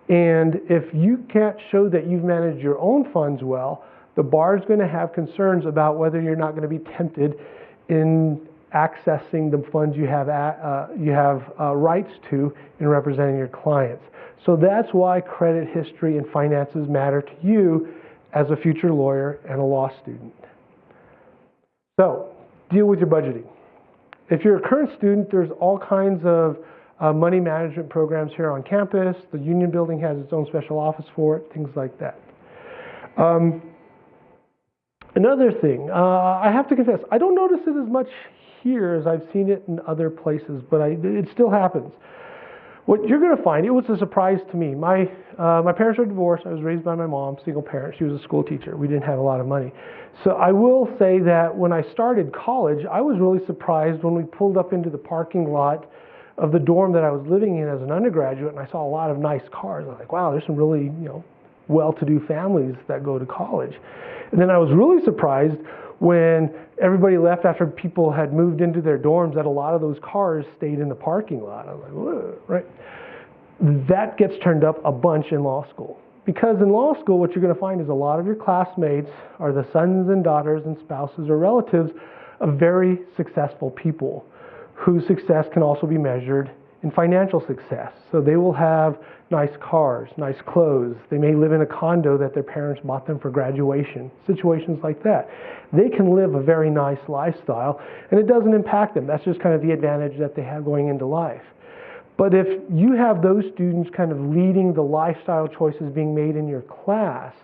And if you can't show that you've managed your own funds well, the bar is going to have concerns about whether you're not going to be tempted in accessing the funds you have rights to in representing your clients. So that's why credit history and finances matter to you as a future lawyer and a law student. So, deal with your budgeting. If you're a current student, there's all kinds of money management programs here on campus. The Union Building has its own special office for it, things like that. Another thing, I have to confess, I don't notice it as much here as I've seen it in other places, but it still happens. What you're going to find, it was a surprise to me. My parents were divorced. I was raised by my mom, single parent. She was a school teacher. We didn't have a lot of money. So I will say that when I started college, I was really surprised when we pulled up into the parking lot of the dorm that I was living in as an undergraduate, and I saw a lot of nice cars. I was like, wow, there's some really, well-to-do families that go to college. And then I was really surprised when everybody left after people had moved into their dorms, that a lot of those cars stayed in the parking lot. I was like, whoa, right? That gets turned up a bunch in law school. Because in law school, what you're going to find is a lot of your classmates are the sons and daughters and spouses or relatives of very successful people, whose success can also be measured in financial success. So they will have nice cars, nice clothes. They may live in a condo that their parents bought them for graduation, situations like that. They can live a very nice lifestyle, and it doesn't impact them. That's just kind of the advantage that they have going into life. But if you have those students kind of leading the lifestyle choices being made in your class,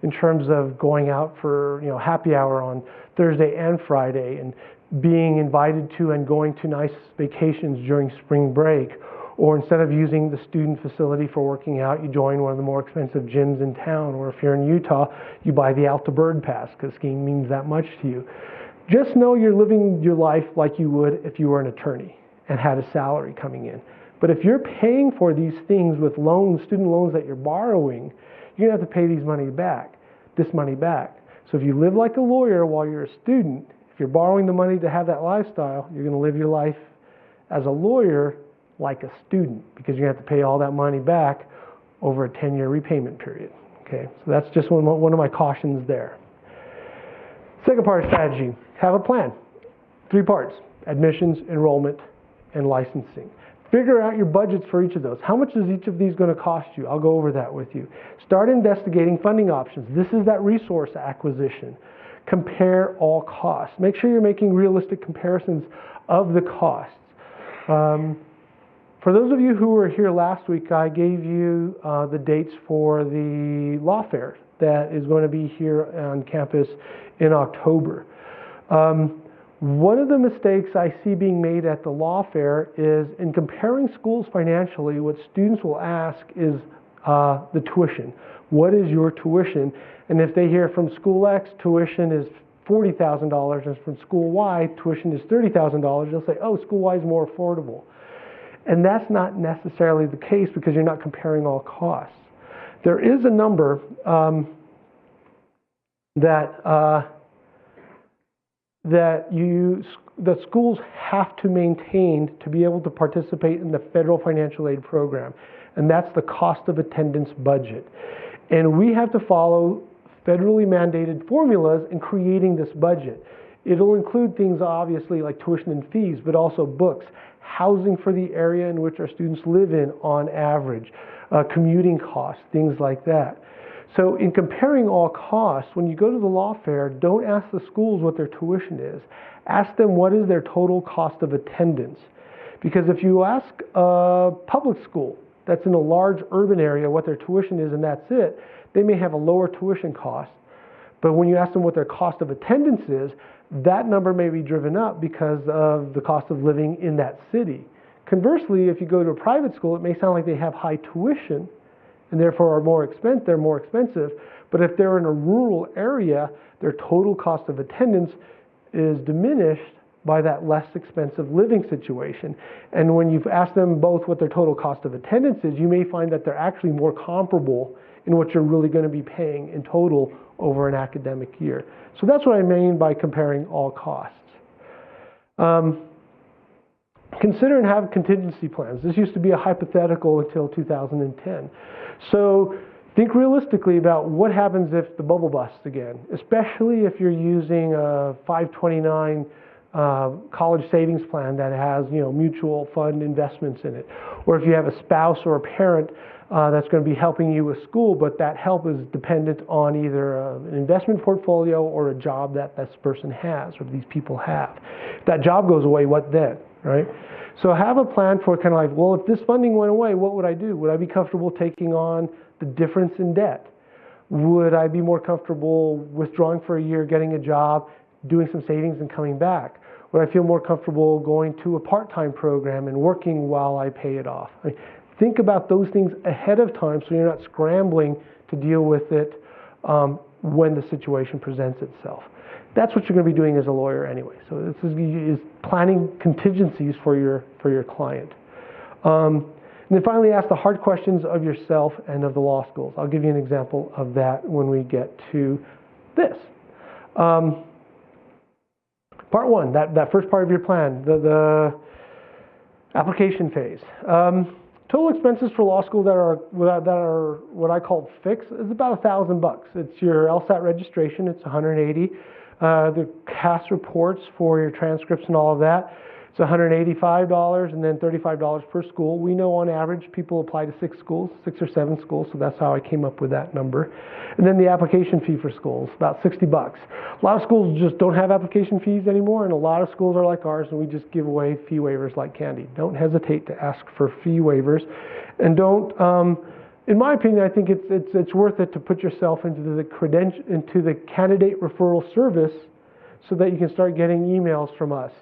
in terms of going out for happy hour on Thursday and Friday, and being invited to and going to nice vacations during spring break, or instead of using the student facility for working out, you join one of the more expensive gyms in town, or if you're in Utah, you buy the Out to Bird Pass because skiing means that much to you. Just know you're living your life like you would if you were an attorney and had a salary coming in. But if you're paying for these things with loans, student loans that you're borrowing, you're gonna have to pay this money back. So if you live like a lawyer while you're a student, if you're borrowing the money to have that lifestyle, you're gonna live your life as a lawyer like a student, because you're gonna have to pay all that money back over a 10-year repayment period. Okay, so that's just one of my cautions there. Second part of strategy, have a plan. 3 parts: admissions, enrollment, and licensing. Figure out your budgets for each of those. How much is each of these going to cost you? I'll go over that with you. Start investigating funding options. This is that resource acquisition. Compare all costs. Make sure you're making realistic comparisons of the costs. For those of you who were here last week, I gave you the dates for the law fair that is going to be here on campus in October. One of the mistakes I see being made at the law fair is in comparing schools financially, what students will ask is the tuition. What is your tuition? And if they hear from school X, tuition is $40,000, and from school Y, tuition is $30,000, they'll say, oh, school Y is more affordable. And that's not necessarily the case, because you're not comparing all costs. There is a number that schools have to maintain to be able to participate in the federal financial aid program, and that's the cost of attendance budget. And we have to follow federally mandated formulas in creating this budget. It'll include things obviously like tuition and fees, but also books, housing for the area in which our students live in on average, commuting costs, things like that. So in comparing all costs, when you go to the law fair, don't ask the schools what their tuition is. Ask them what is their total cost of attendance. Because if you ask a public school that's in a large urban area what their tuition is and that's it, they may have a lower tuition cost. But when you ask them what their cost of attendance is, that number may be driven up because of the cost of living in that city. Conversely, if you go to a private school, it may sound like they have high tuition and therefore they're more expensive. But if they're in a rural area, their total cost of attendance is diminished by that less expensive living situation. And when you've asked them both what their total cost of attendance is, you may find that they're actually more comparable in what you're really going to be paying in total over an academic year. So that's what I mean by comparing all costs. Consider and have contingency plans. This used to be a hypothetical until 2010. So think realistically about what happens if the bubble busts again, especially if you're using a 529 college savings plan that has mutual fund investments in it, or if you have a spouse or a parent that's going to be helping you with school, but that help is dependent on either an investment portfolio or a job that this person has or these people have. If that job goes away, what then, right? So have a plan for kind of like, well, if this funding went away, what would I do? Would I be comfortable taking on the difference in debt? Would I be more comfortable withdrawing for a year, getting a job, doing some savings and coming back? Would I feel more comfortable going to a part-time program and working while I pay it off? I mean, think about those things ahead of time so you're not scrambling to deal with it when the situation presents itself. That's what you're going to be doing as a lawyer anyway. So this is planning contingencies for your client. And then finally, ask the hard questions of yourself and of the law schools. I'll give you an example of that when we get to this. Part one, that first part of your plan, the application phase. Total expenses for law school that are what I call fixed is about $1,000. It's your LSAT registration, it's $180. The CAS reports for your transcripts and all of that, it's $185 and then $35 per school. We know on average people apply to 6 or 7 schools, so that's how I came up with that number. And then the application fee for schools, about $60. A lot of schools just don't have application fees anymore, and a lot of schools are like ours, and we just give away fee waivers like candy. Don't hesitate to ask for fee waivers, and don't. In my opinion, I think it's worth it to put yourself into the candidate referral service so that you can start getting emails from us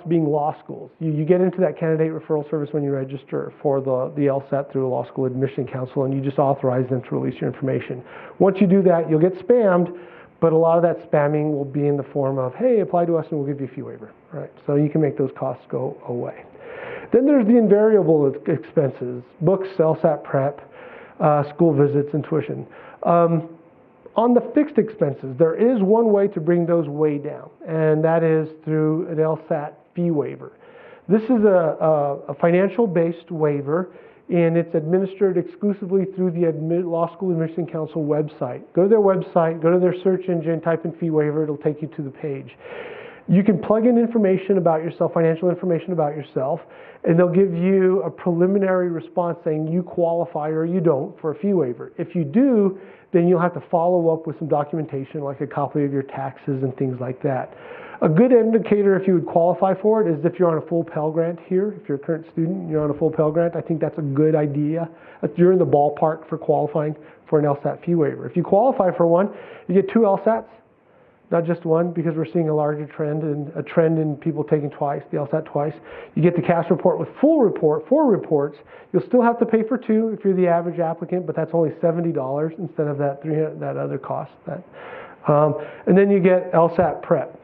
being law schools. You get into that candidate referral service when you register for the LSAT through the Law School Admission Council, and you just authorize them to release your information. Once you do that, you'll get spammed, but a lot of that spamming will be in the form of, hey, apply to us and we'll give you a fee waiver, right? So you can make those costs go away. Then there's the invariable expenses, books, LSAT Prep, school visits, and tuition. On the fixed expenses, there is one way to bring those way down, and that is through an LSAT fee waiver. This is a financial-based waiver, and it's administered exclusively through the Law School Admission Council website. Go to their website, go to their search engine, type in fee waiver, it'll take you to the page. You can plug in information about yourself, financial information about yourself, and they'll give you a preliminary response saying you qualify or you don't for a fee waiver. If you do, then you'll have to follow up with some documentation like a copy of your taxes and things like that. A good indicator if you would qualify for it is if you're on a full Pell Grant here. If you're a current student, you're on a full Pell Grant, I think that's a good idea. You're in the ballpark for qualifying for an LSAT fee waiver. If you qualify for one, you get 2 LSATs, not just one, because we're seeing a larger trend and a trend in people taking twice, the LSAT twice. You get the CAS report with full report, 4 reports. You'll still have to pay for 2 if you're the average applicant, but that's only $70 instead of that that other cost. And then you get LSAT Prep.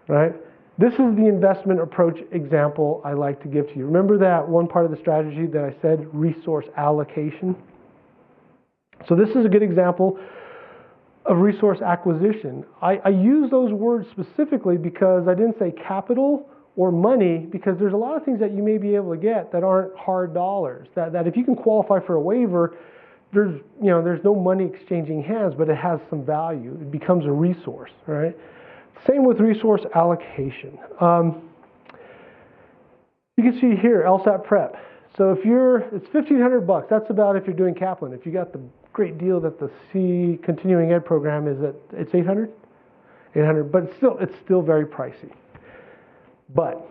Right? This is the investment approach example I like to give to you. Remember that one part of the strategy that I said, resource allocation? So this is a good example of resource acquisition. I use those words specifically because I didn't say capital or money, because there's a lot of things that you may be able to get that aren't hard dollars. That if you can qualify for a waiver, there's no money exchanging hands, but it has some value. It becomes a resource, right? Same with resource allocation. You can see here, LSAT Prep. So it's $1,500. That's about if you're doing Kaplan. If you got the great deal that the C continuing ed program is at, it's $800, but it's still very pricey. But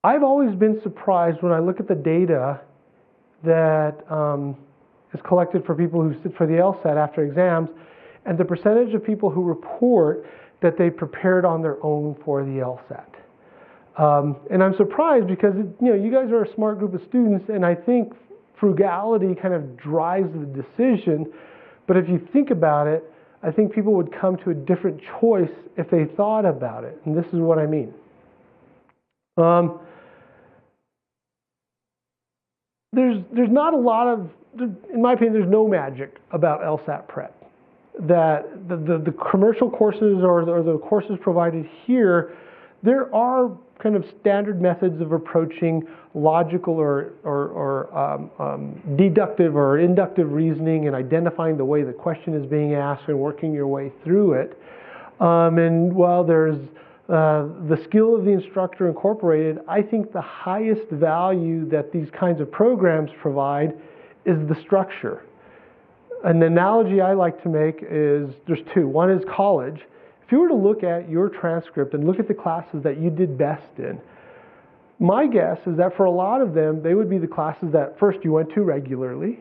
I've always been surprised when I look at the data that is collected for people who sit for the LSAT after exams, and the percentage of people who report that they prepared on their own for the LSAT. And I'm surprised because you guys are a smart group of students, and I think frugality kind of drives the decision. But if you think about it, I think people would come to a different choice if they thought about it. And this is what I mean. There's not a lot of, in my opinion, there's no magic about LSAT Prep. That the commercial courses or the courses provided here, there are kind of standard methods of approaching logical or deductive or inductive reasoning and identifying the way the question is being asked and working your way through it. And while there's the skill of the instructor incorporated, I think the highest value that these kinds of programs provide is the structure. An analogy I like to make is, there's 2. One is college. If you were to look at your transcript and look at the classes that you did best in, my guess is that for a lot of them, they would be the classes that first you went to regularly.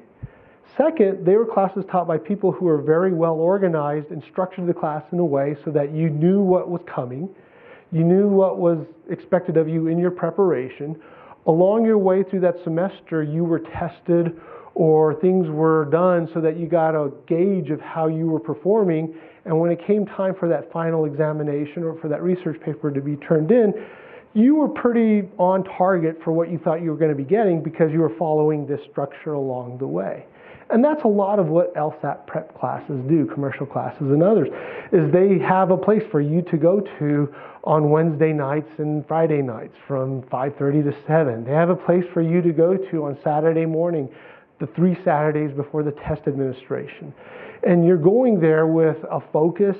Second, they were classes taught by people who were very well organized and structured the class in a way so that you knew what was coming, you knew what was expected of you in your preparation. Along your way through that semester, you were tested or things were done so that you got a gauge of how you were performing. And when it came time for that final examination or for that research paper to be turned in, you were pretty on target for what you thought you were going to be getting because you were following this structure along the way. And that's a lot of what LSAT Prep classes do, commercial classes and others, is they have a place for you to go to on Wednesday nights and Friday nights from 5:30 to 7. They have a place for you to go to on Saturday morning, the 3 Saturdays before the test administration. And you're going there with a focus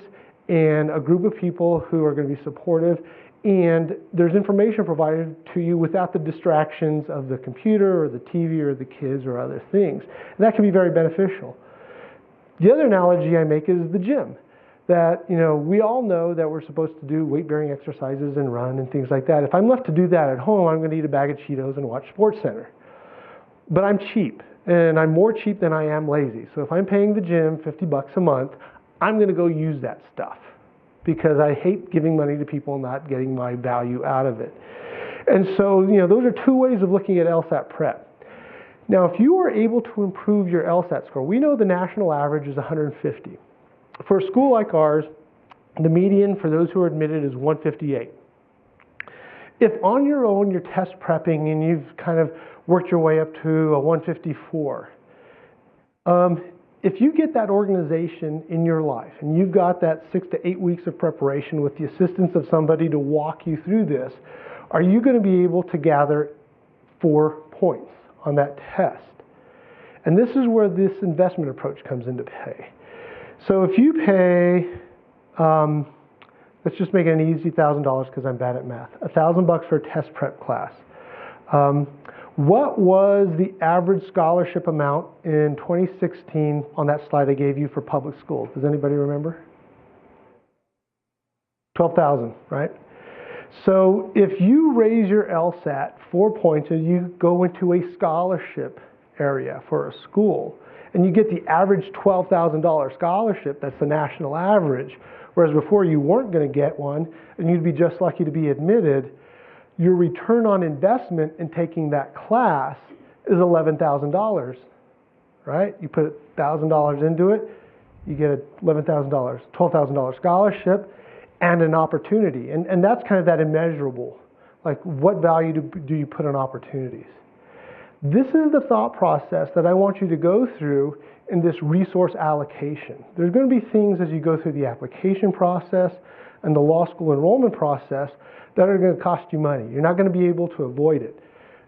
and a group of people who are going to be supportive, and there's information provided to you without the distractions of the computer or the TV or the kids or other things. And that can be very beneficial. The other analogy I make is the gym. That, we all know that we're supposed to do weight-bearing exercises and run and things like that. If I'm left to do that at home, I'm going to eat a bag of Cheetos and watch SportsCenter. But I'm cheap. And I'm more cheap than I am lazy. So if I'm paying the gym $50 a month, I'm going to go use that stuff because I hate giving money to people and not getting my value out of it. And so, those are 2 ways of looking at LSAT Prep. Now, if you are able to improve your LSAT score, we know the national average is 150. For a school like ours, the median for those who are admitted is 158. If on your own you're test prepping and you've kind of worked your way up to a 154, if you get that organization in your life and you've got that 6 to 8 weeks of preparation with the assistance of somebody to walk you through this, are you going to be able to gather 4 points on that test? And this is where this investment approach comes into play. So if you pay, let's just make it an easy $1,000 because I'm bad at math, $1,000 for a test prep class. What was the average scholarship amount in 2016 on that slide I gave you for public schools? Does anybody remember? 12,000, right? So if you raise your LSAT 4 points and you go into a scholarship area for a school and you get the average $12,000 scholarship, that's the national average, whereas before you weren't going to get one and you'd be just lucky to be admitted, your return on investment in taking that class is $11,000, right? You put $1,000 into it, you get $11,000, $12,000 scholarship and an opportunity. And that's kind of that immeasurable. Like, what value do you put on opportunities? This is the thought process that I want you to go through in this resource allocation. There's going to be things as you go through the application process and the law school enrollment process that are going to cost you money. You're not going to be able to avoid it.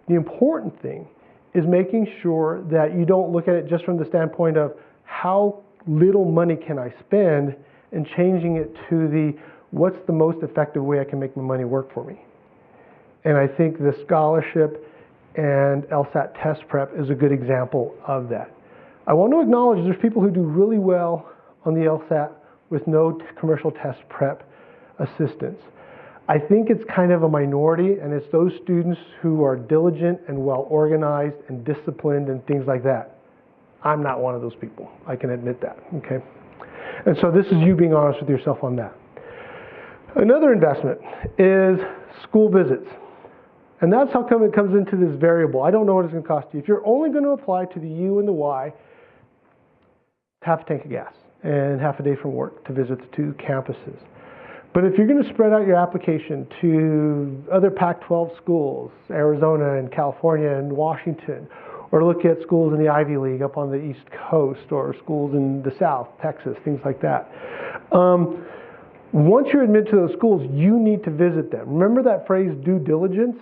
The important thing is making sure that you don't look at it just from the standpoint of how little money can I spend and changing it to the what's the most effective way I can make my money work for me. And I think the scholarship and LSAT test prep is a good example of that. I want to acknowledge there's people who do really well on the LSAT with no commercial test prep assistance. I think it's kind of a minority, and it's those students who are diligent and well organized and disciplined and things like that. I'm not one of those people. I can admit that, okay? And so this is you being honest with yourself on that. Another investment is school visits. And that's how come it comes into this variable. I don't know what it's going to cost you. If you're only going to apply to the U and the Y, half a tank of gas and half a day from work to visit the 2 campuses. But if you're going to spread out your application to other Pac-12 schools, Arizona and California and Washington, or look at schools in the Ivy League up on the East Coast, or schools in the South, Texas, things like that. Once you're admitted to those schools, you need to visit them. Remember that phrase, due diligence?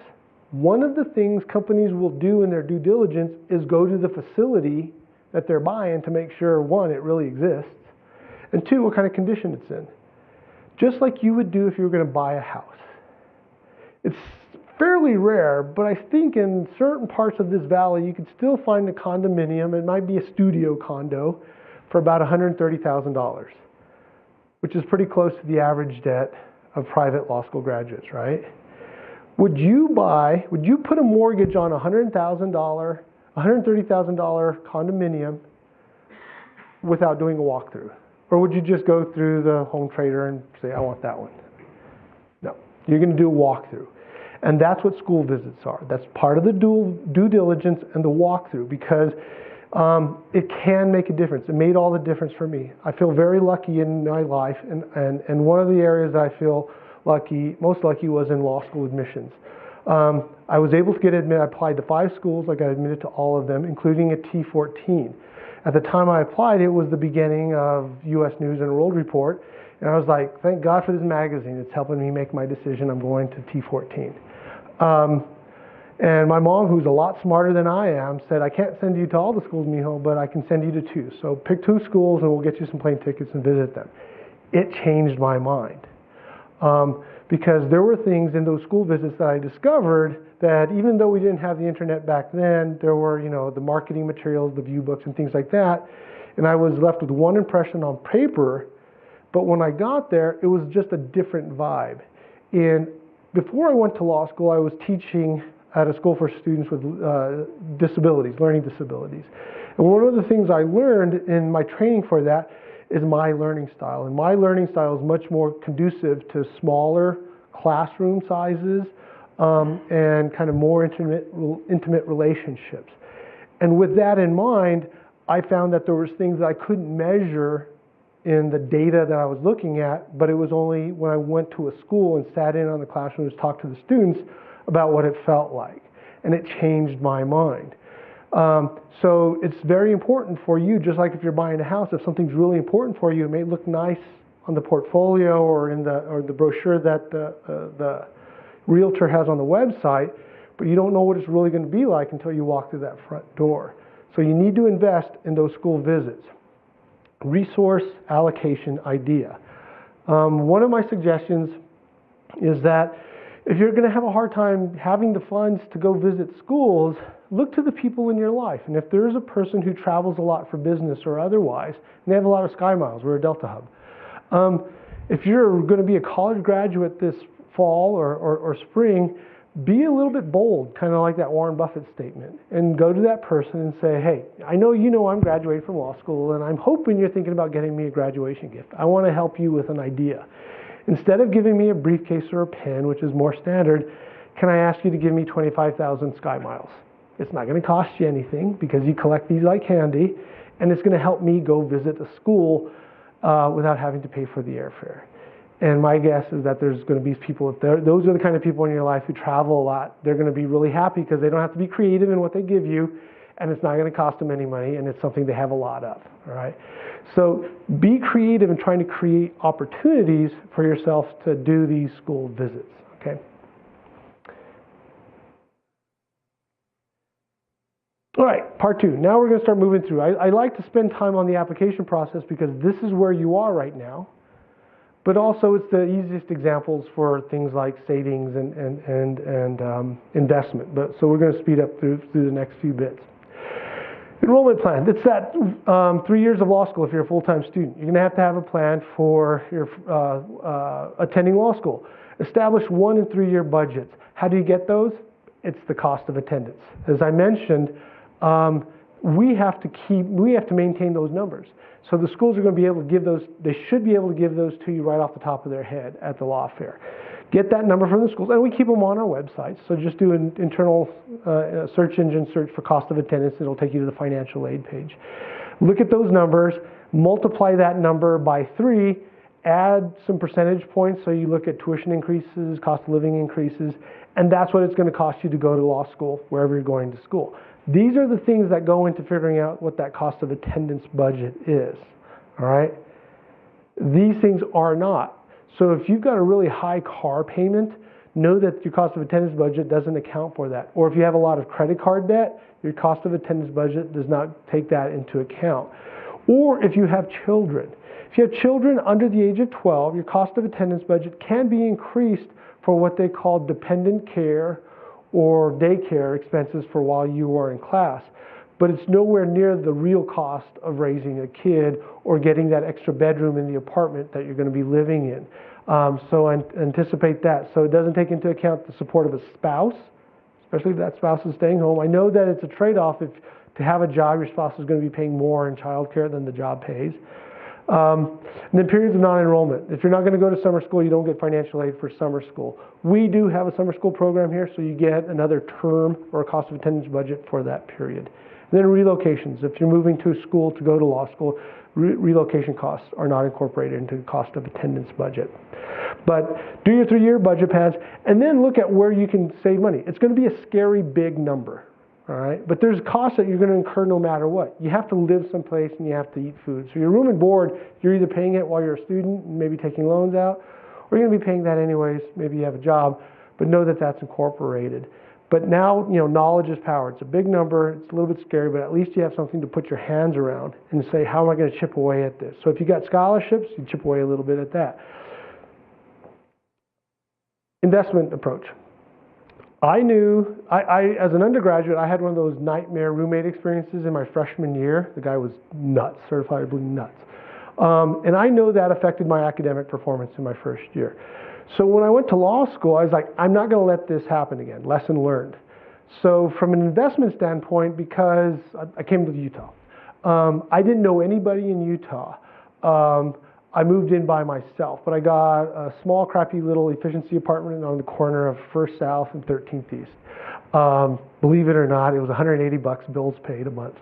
One of the things companies will do in their due diligence is go to the facility that they're buying to make sure, 1, it really exists, and 2, what kind of condition it's in. Just like you would do if you were going to buy a house. It's fairly rare, but I think in certain parts of this valley, you could still find a condominium. It might be a studio condo for about $130,000, which is pretty close to the average debt of private law school graduates, right? Would you put a mortgage on a $130,000 condominium without doing a walkthrough? Or would you just go through the home trader and say, I want that one? No, you're going to do a walkthrough. And that's what school visits are. That's part of the due diligence and the walkthrough, because it can make a difference. It made all the difference for me. I feel very lucky in my life, and one of the areas that I feel most lucky was in law school admissions. I was able to get admitted. I applied to 5 schools. I got admitted to all of them, including a T14. At the time I applied, it was the beginning of U.S. News and World Report, and I was like, thank God for this magazine. It's helping me make my decision. I'm going to T14. And my mom, who's a lot smarter than I am, said, I can't send you to all the schools, mijo, but I can send you to 2. So pick 2 schools and we'll get you some plane tickets and visit them. It changed my mind. Because there were things in those school visits that I discovered that even though we didn't have the internet back then, there were, the marketing materials, the view books and things like that. And I was left with one impression on paper, but when I got there, it was just a different vibe. And before I went to law school, I was teaching at a school for students with disabilities, learning disabilities. And one of the things I learned in my training for that is my learning style. And my learning style is much more conducive to smaller classroom sizes and kind of more intimate relationships. And with that in mind, I found that there was things that I couldn't measure in the data that I was looking at, but it was only when I went to a school and sat in on the classroom and talked to the students about what it felt like. And it changed my mind. So it's very important for you, just like if you're buying a house, if something's really important for you, it may look nice on the portfolio or in the brochure that the realtor has on the website, but you don't know what it's really going to be like until you walk through that front door. So you need to invest in those school visits. Resource allocation idea. One of my suggestions is that if you're going to have a hard time having the funds to go visit schools, look to the people in your life. And if there is a person who travels a lot for business or otherwise, and they have a lot of Sky Miles, we're a Delta Hub. If you're going to be a college graduate this fall or spring, be a little bit bold, kind of like that Warren Buffett statement, and go to that person and say, hey, I know you know I'm graduating from law school, and I'm hoping you're thinking about getting me a graduation gift. I want to help you with an idea. Instead of giving me a briefcase or a pen, which is more standard, can I ask you to give me 25,000 Sky Miles? It's not going to cost you anything because you collect these like candy, and it's going to help me go visit a school without having to pay for the airfare. And my guess is that there's going to be people, if those are the kind of people in your life who travel a lot, they're going to be really happy because they don't have to be creative in what they give you, and it's not going to cost them any money, and it's something they have a lot of, all right? So be creative in trying to create opportunities for yourself to do these school visits, okay? All right, part two. Now we're going to start moving through. I like to spend time on the application process because this is where you are right now. But also it's the easiest examples for things like savings and investment. So we're going to speed up through the next few bits. Enrollment plan. It's that 3 years of law school if you're a full-time student. You're going to have a plan for your attending law school. Establish 1 and 3 year budgets. How do you get those? It's the cost of attendance. As I mentioned, we have to maintain those numbers. So the schools are going to be able to give those, they should be able to give those to you right off the top of their head at the law fair. Get that number from the schools, and we keep them on our website. So just do an internal search engine search for cost of attendance. It'll take you to the financial aid page. Look at those numbers, multiply that number by 3, add some percentage points. So you look at tuition increases, cost of living increases, and that's what it's going to cost you to go to law school, wherever you're going to school. These are the things that go into figuring out what that cost of attendance budget is, all right? These things are not. So if you've got a really high car payment, know that your cost of attendance budget doesn't account for that. Or if you have a lot of credit card debt, your cost of attendance budget does not take that into account. Or if you have children. If you have children under the age of 12, your cost of attendance budget can be increased for what they call dependent care or daycare expenses for while you are in class. But it's nowhere near the real cost of raising a kid or getting that extra bedroom in the apartment that you're going to be living in. So anticipate that. So it doesn't take into account the support of a spouse, especially if that spouse is staying home. I know that it's a trade-off. If to have a job, your spouse is going to be paying more in childcare than the job pays. And then periods of non-enrollment. If you're not going to go to summer school, you don't get financial aid for summer school. We do have a summer school program here, so you get another term or a cost of attendance budget for that period. And then relocations. If you're moving to a school to go to law school, relocation costs are not incorporated into the cost of attendance budget. But do your 3 year budget plans, and then look at where you can save money. It's going to be a scary big number. All right, but there's costs that you're going to incur no matter what. You have to live someplace and you have to eat food. So your room and board, you're either paying it while you're a student, maybe taking loans out, or you're going to be paying that anyways. Maybe you have a job, but know that that's incorporated. But now, knowledge is power. It's a big number. It's a little bit scary, but at least you have something to put your hands around and say, how am I going to chip away at this? So if you got scholarships, you chip away a little bit at that. Investment approach. I knew, as an undergraduate, I had one of those nightmare roommate experiences in my freshman year. The guy was nuts, certifiably nuts. And I know that affected my academic performance in my first year. So when I went to law school, I was like, I'm not going to let this happen again. Lesson learned. So from an investment standpoint, because I came to Utah, I didn't know anybody in Utah. I moved in by myself, but I got a small, crappy little efficiency apartment on the corner of First South and 13th East. Believe it or not, it was $180 bills paid a month.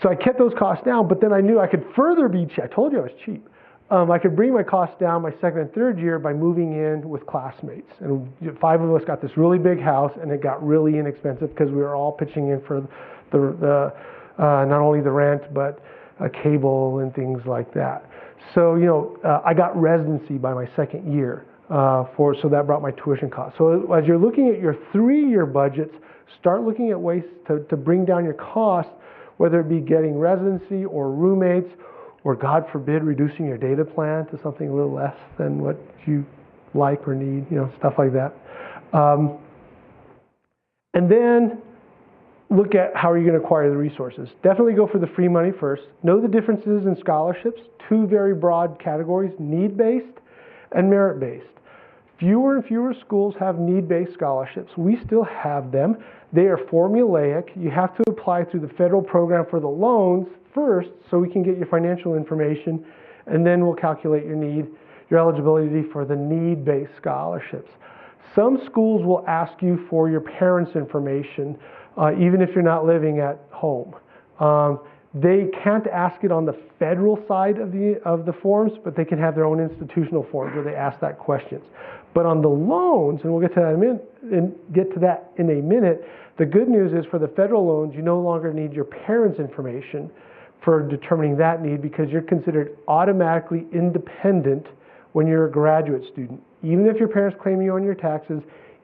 So I kept those costs down, but then I knew I could further be cheap. I told you I was cheap. I could bring my costs down my second and third year by moving in with classmates. And 5 of us got this really big house, and it got really inexpensive because we were all pitching in for the not only the rent, but cable and things like that. So, I got residency by my second year, so that brought my tuition costs. So as you're looking at your 3-year budgets, start looking at ways to bring down your costs, whether it be getting residency or roommates, or God forbid, reducing your data plan to something a little less than what you like or need, stuff like that. And then look at how are you going to acquire the resources. Definitely go for the free money first. Know the differences in scholarships, 2 very broad categories, need-based and merit-based. Fewer and fewer schools have need-based scholarships. We still have them. They are formulaic. You have to apply through the federal program for the loans first so we can get your financial information, and then we'll calculate your eligibility for the need-based scholarships. Some schools will ask you for your parents' information, even if you're not living at home. They can't ask it on the federal side of the forms, but they can have their own institutional forms where they ask that questions. But on the loans, and we'll get to that in a minute, the good news is for the federal loans, you no longer need your parents' information for determining that need because you're considered automatically independent when you're a graduate student. Even if your parents claim you on your taxes,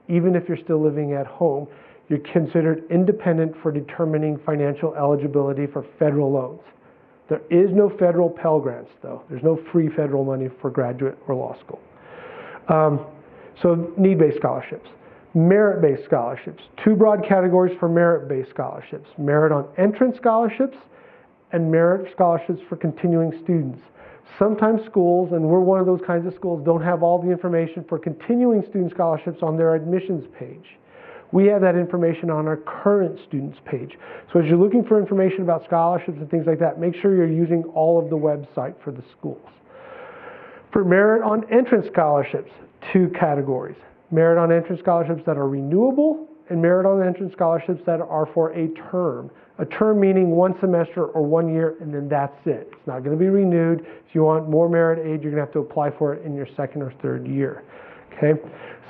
even if you're still living at home, you're considered independent for determining financial eligibility for federal loans. There is no federal Pell Grants, though. There's no free federal money for graduate or law school. So need-based scholarships. Merit-based scholarships. 2 broad categories for merit-based scholarships. Merit on entrance scholarships and merit scholarships for continuing students. Sometimes schools, and we're one of those kinds of schools, don't have all the information for continuing student scholarships on their admissions page. We have that information on our current students page. So as you're looking for information about scholarships and things like that, make sure you're using all of the website for the schools. For merit on entrance scholarships, 2 categories. Merit on entrance scholarships that are renewable and merit on entrance scholarships that are for a term. A term meaning 1 semester or 1 year, and then that's it. It's not going to be renewed. If you want more merit aid, you're going to have to apply for it in your 2nd or 3rd year. Okay?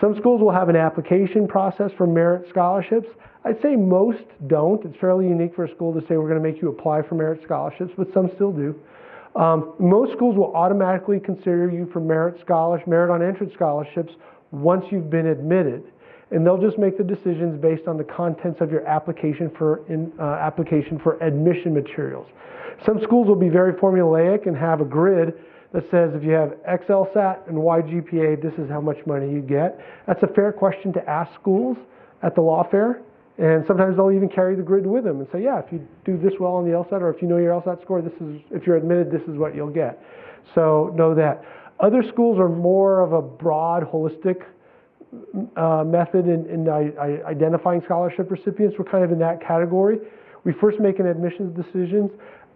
Some schools will have an application process for merit scholarships. I'd say most don't. It's fairly unique for a school to say we're going to make you apply for merit scholarships, but some still do. Most schools will automatically consider you for merit on entrance scholarships once you've been admitted. And they'll just make the decisions based on the contents of your application for admission materials. Some schools will be very formulaic and have a grid that says if you have X LSAT and Y GPA, this is how much money you get. That's a fair question to ask schools at the law fair. And sometimes they'll even carry the grid with them and say, yeah, if you do this well on the LSAT, or if you know your LSAT score, if you're admitted, this is what you'll get. So know that. Other schools are more of a broad, holistic method in identifying scholarship recipients. We're kind of in that category. We first make an admissions decisions,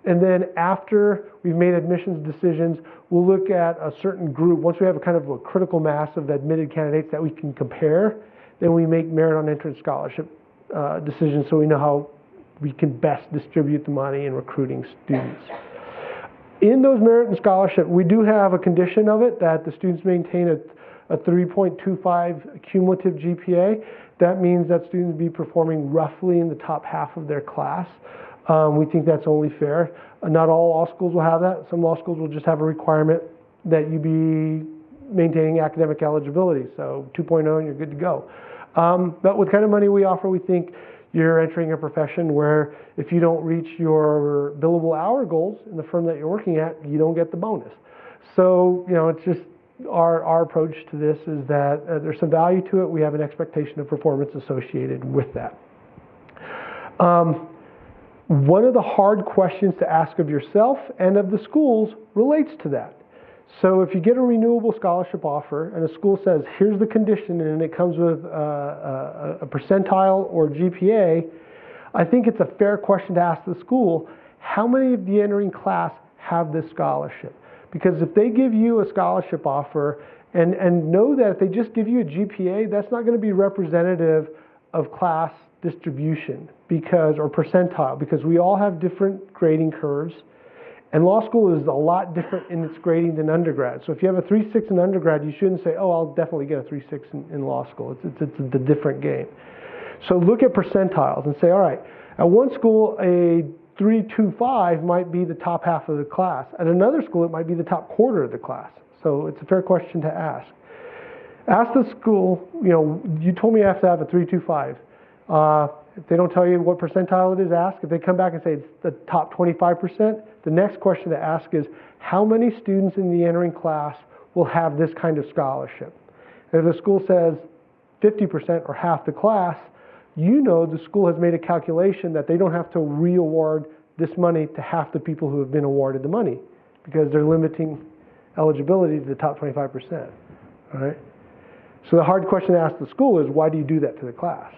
and then after we've made admissions decisions, we'll look at a certain group. Once we have a kind of a critical mass of admitted candidates that we can compare, then we make merit on entrance scholarship decisions so we know how we can best distribute the money in recruiting students. In those merit and scholarship, we do have a condition of it that the students maintain a 3.25 cumulative GPA. That means that students be performing roughly in the top half of their class. We think that's only fair. Not all law schools will have that. Some law schools will just have a requirement that you be maintaining academic eligibility. So 2.0 and you're good to go. But with the kind of money we offer, we think you're entering a profession where if you don't reach your billable hour goals in the firm that you're working at, you don't get the bonus. So, it's just our approach to this is that there's some value to it. We have an expectation of performance associated with that. One of the hard questions to ask of yourself and of the schools relates to that. So if you get a renewable scholarship offer and a school says, here's the condition, and it comes with a percentile or GPA, I think it's a fair question to ask the school, how many of the entering class have this scholarship? Because if they give you a scholarship offer and know that if they just give you a GPA, that's not going to be representative of class distribution. or percentile, because we all have different grading curves. And law school is a lot different in its grading than undergrad. So if you have a 3.6 in undergrad, you shouldn't say, oh, I'll definitely get a 3.6 in law school. It's a different game. So look at percentiles and say, all right, at one school, a 3.25 might be the top half of the class. At another school, it might be the top quarter of the class. So it's a fair question to ask. Ask the school, you told me I have to have a 3.25. If they don't tell you what percentile it is, ask. If they come back and say it's the top 25%, the next question to ask is, how many students in the entering class will have this kind of scholarship? And if the school says 50% or half the class, the school has made a calculation that they don't have to re-award this money to half the people who have been awarded the money, because they're limiting eligibility to the top 25%, all right? So the hard question to ask the school is, why do you do that to the class?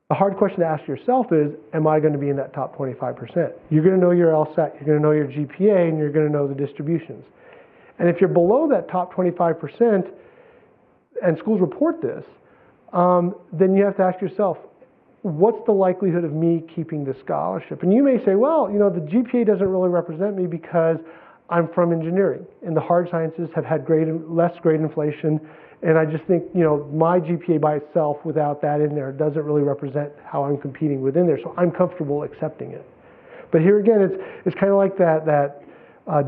The hard question to ask yourself is, am I going to be in that top 25%? You're going to know your LSAT, you're going to know your GPA, and you're going to know the distributions. And if you're below that top 25%, and schools report this, then you have to ask yourself, what's the likelihood of me keeping the scholarship? And you may say, well, the GPA doesn't really represent me because I'm from engineering, and the hard sciences have had less grade inflation, and I just think, my GPA by itself, without that in there, doesn't really represent how I'm competing within there, so I'm comfortable accepting it. But here again, it's kind of like that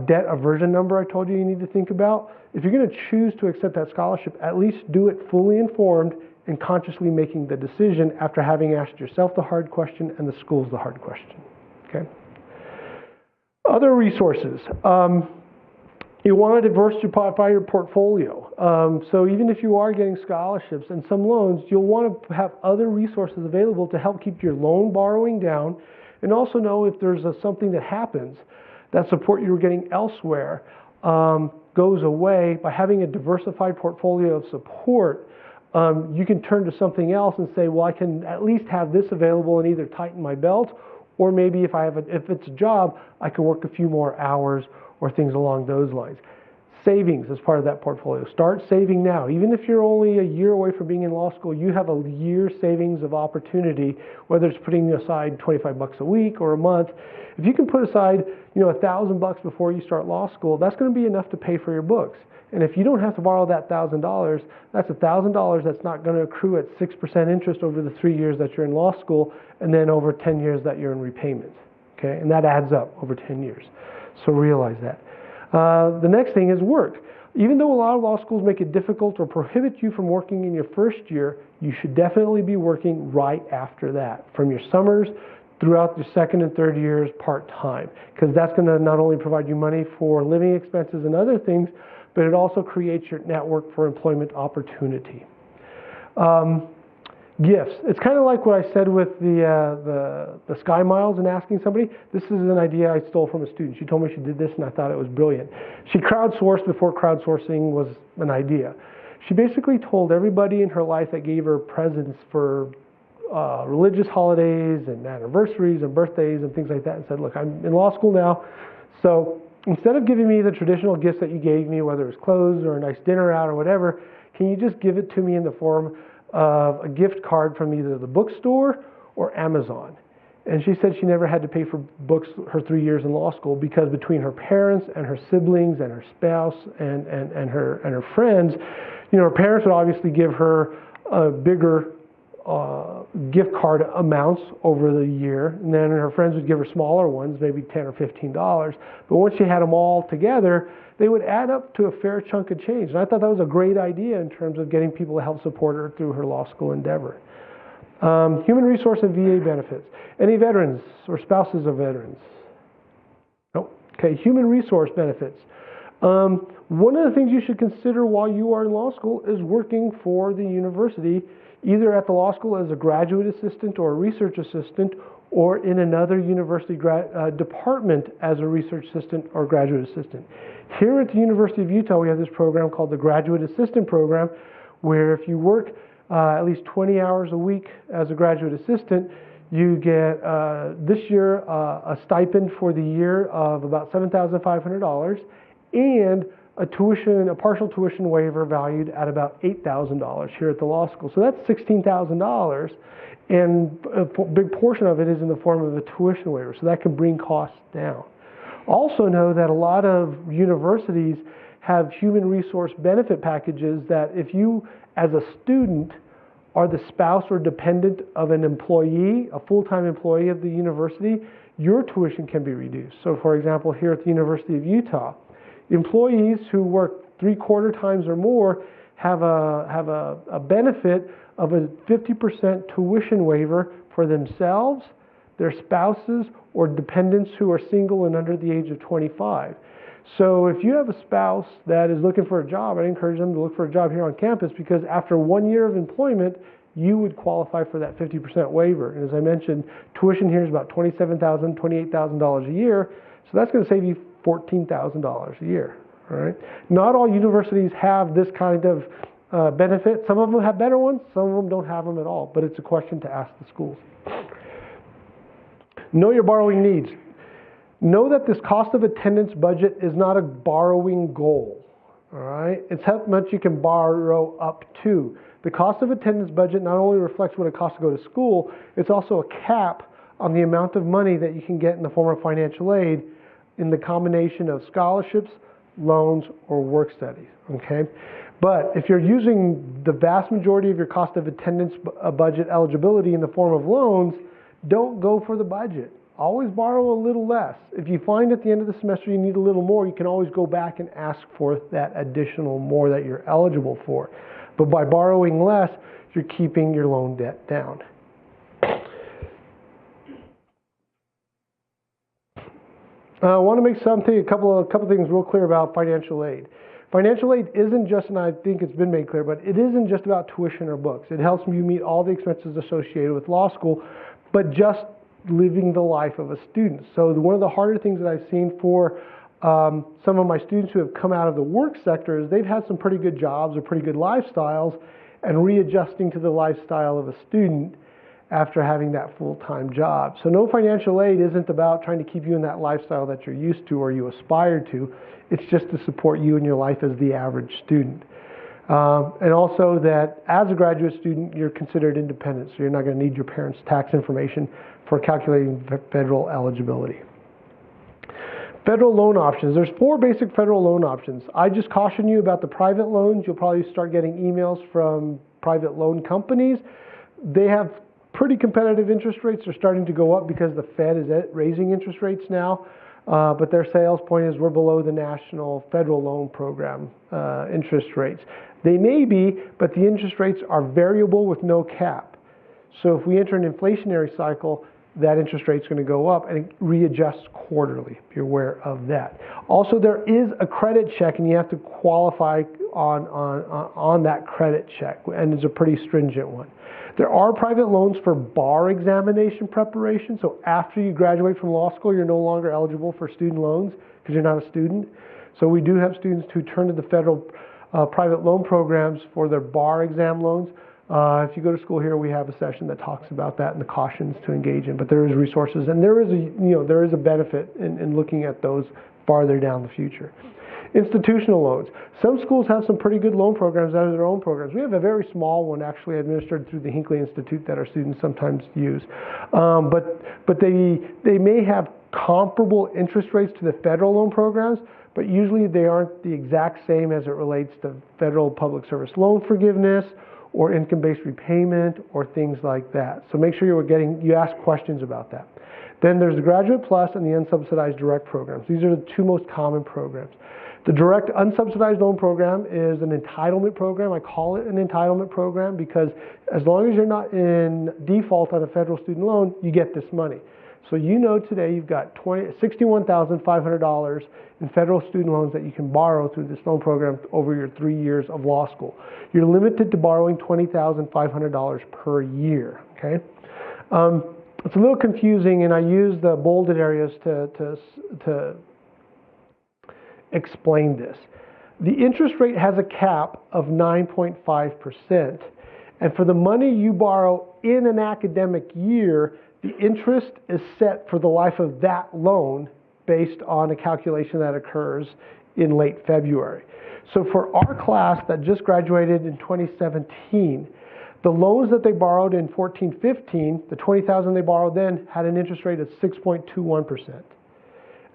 debt aversion number I told you need to think about. If you're going to choose to accept that scholarship, at least do it fully informed and consciously making the decision after having asked yourself the hard question and the schools the hard question, okay? Other resources. You want to diversify your portfolio. So even if you are getting scholarships and some loans, you'll want to have other resources available to help keep your loan borrowing down, and also know if there's something that happens, that support you were getting elsewhere goes away. By having a diversified portfolio of support, you can turn to something else and say, well, I can at least have this available and either tighten my belt, or maybe if it's a job, I can work a few more hours or things along those lines. Savings as part of that portfolio. Start saving now. Even if you're only a year away from being in law school, you have a year savings of opportunity, whether it's putting aside $25 a week or a month. If you can put aside, $1,000 before you start law school, that's going to be enough to pay for your books. And if you don't have to borrow that $1,000, that's $1,000 that's not going to accrue at 6% interest over the 3 years that you're in law school, and then over 10 years that you're in repayment. Okay, and that adds up over 10 years. So realize that. The next thing is work. Even though a lot of law schools make it difficult or prohibit you from working in your first year, you should definitely be working right after that, from your summers throughout your second and third years part-time, because that's going to not only provide you money for living expenses and other things, but it also creates your network for employment opportunity. Gifts. It's kind of like what I said with the Sky Miles and asking somebody. This is an idea I stole from a student. She told me she did this and I thought it was brilliant. She crowdsourced before crowdsourcing was an idea. She basically told everybody in her life that gave her presents for religious holidays and anniversaries and birthdays and things like that, and said, look, I'm in law school now, so instead of giving me the traditional gifts that you gave me, whether it's clothes or a nice dinner out or whatever, can you just give it to me in the form of a gift card from either the bookstore or Amazon? And she said she never had to pay for books her 3 years in law school, because between her parents and her siblings and her spouse and her friends, her parents would obviously give her bigger gift card amounts over the year, and then her friends would give her smaller ones, maybe $10 or $15. But once she had them all together, they would add up to a fair chunk of change. And I thought that was a great idea in terms of getting people to help support her through her law school endeavor. Human resource and VA benefits. Any veterans or spouses of veterans? Nope. Okay, human resource benefits. One of the things you should consider while you are in law school is working for the university, either at the law school as a graduate assistant or a research assistant, or in another university department as a research assistant or graduate assistant. Here at the University of Utah, we have this program called the Graduate Assistant Program, where if you work at least 20 hours a week as a graduate assistant, you get this year a stipend for the year of about $7,500 and a partial tuition waiver valued at about $8,000 here at the law school. So that's $16,000, and a big portion of it is in the form of a tuition waiver, so that can bring costs down. Also know that a lot of universities have human resource benefit packages that if you, as a student, are the spouse or dependent of an employee, a full-time employee of the university, your tuition can be reduced. So for example, here at the University of Utah, employees who work 3/4 times or more have a benefit of a 50% tuition waiver for themselves, their spouses, or dependents who are single and under the age of 25. So if you have a spouse that is looking for a job, I encourage them to look for a job here on campus, because after 1 year of employment, you would qualify for that 50% waiver. And as I mentioned, tuition here is about $27,000, $28,000 a year, so that's going to save you $14,000 a year. All right. Not all universities have this kind of benefit. Some of them have better ones, some of them don't have them at all, but it's a question to ask the schools. Know your borrowing needs. Know that this cost of attendance budget is not a borrowing goal. All right. It's how much you can borrow up to. The cost of attendance budget not only reflects what it costs to go to school, it's also a cap on the amount of money that you can get in the form of financial aid in the combination of scholarships, loans, or work studies. Okay. But if you're using the vast majority of your cost of attendance budget eligibility in the form of loans, don't go for the budget. Always borrow a little less. If you find at the end of the semester you need a little more, you can always go back and ask for that additional more that you're eligible for. But by borrowing less, you're keeping your loan debt down. I want to make a couple things real clear about financial aid. Financial aid isn't just, and I think it's been made clear, but it isn't just about tuition or books. It helps you meet all the expenses associated with law school, but just living the life of a student. So one of the harder things that I've seen for some of my students who have come out of the work sector is they've had some pretty good jobs or pretty good lifestyles, and readjusting to the lifestyle of a student after having that full-time job. So no financial aid isn't about trying to keep you in that lifestyle that you're used to or you aspire to. It's just to support you in your life as the average student. And also that as a graduate student, you're considered independent, so you're not going to need your parents' tax information for calculating federal eligibility. Federal loan options. There's 4 basic federal loan options. I just caution you about the private loans. You'll probably start getting emails from private loan companies. They have pretty competitive interest rates. They're starting to go up because the Fed is raising interest rates now. But their sales point is we're below the national federal loan program interest rates. They may be, but the interest rates are variable with no cap. So if we enter an inflationary cycle, that interest rate's going to go up and it readjusts quarterly. Be aware of that. Also, there is a credit check, and you have to qualify on that credit check, and it's a pretty stringent one. There are private loans for bar examination preparation. So after you graduate from law school, you're no longer eligible for student loans because you're not a student. So we do have students who turn to the federal private loan programs for their bar exam loans. If you go to school here, we have a session that talks about that and the cautions to engage in. But there is resources, and there is a benefit in looking at those farther down the future. Institutional loans. Some schools have some pretty good loan programs out of their own programs. We have a very small one actually administered through the Hinckley Institute that our students sometimes use. But they may have comparable interest rates to the federal loan programs, but usually they aren't the exact same as it relates to federal public service loan forgiveness or income-based repayment or things like that. So make sure you ask questions about that. Then there's the Graduate Plus and the unsubsidized direct programs. These are the 2 most common programs. The direct unsubsidized loan program is an entitlement program. I call it an entitlement program because as long as you're not in default on a federal student loan, you get this money. So you know today you've got $61,500 in federal student loans that you can borrow through this loan program over your 3 years of law school. You're limited to borrowing $20,500 per year. Okay, it's a little confusing, and I use the bolded areas to explain this. The interest rate has a cap of 9.5%, and for the money you borrow in an academic year, the interest is set for the life of that loan based on a calculation that occurs in late February. So for our class that just graduated in 2017, the loans that they borrowed in 14-15, the $20,000 they borrowed then had an interest rate of 6.21%.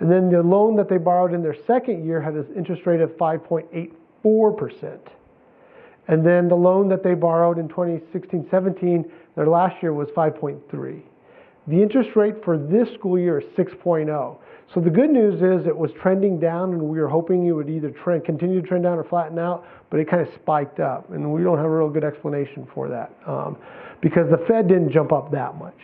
And then the loan that they borrowed in their second year had an interest rate of 5.84%. And then the loan that they borrowed in 2016-17, their last year was 5.3. The interest rate for this school year is 6.0. So the good news is it was trending down, and we were hoping it would either continue to trend down or flatten out, but it kind of spiked up. And we don't have a real good explanation for that because the Fed didn't jump up that much.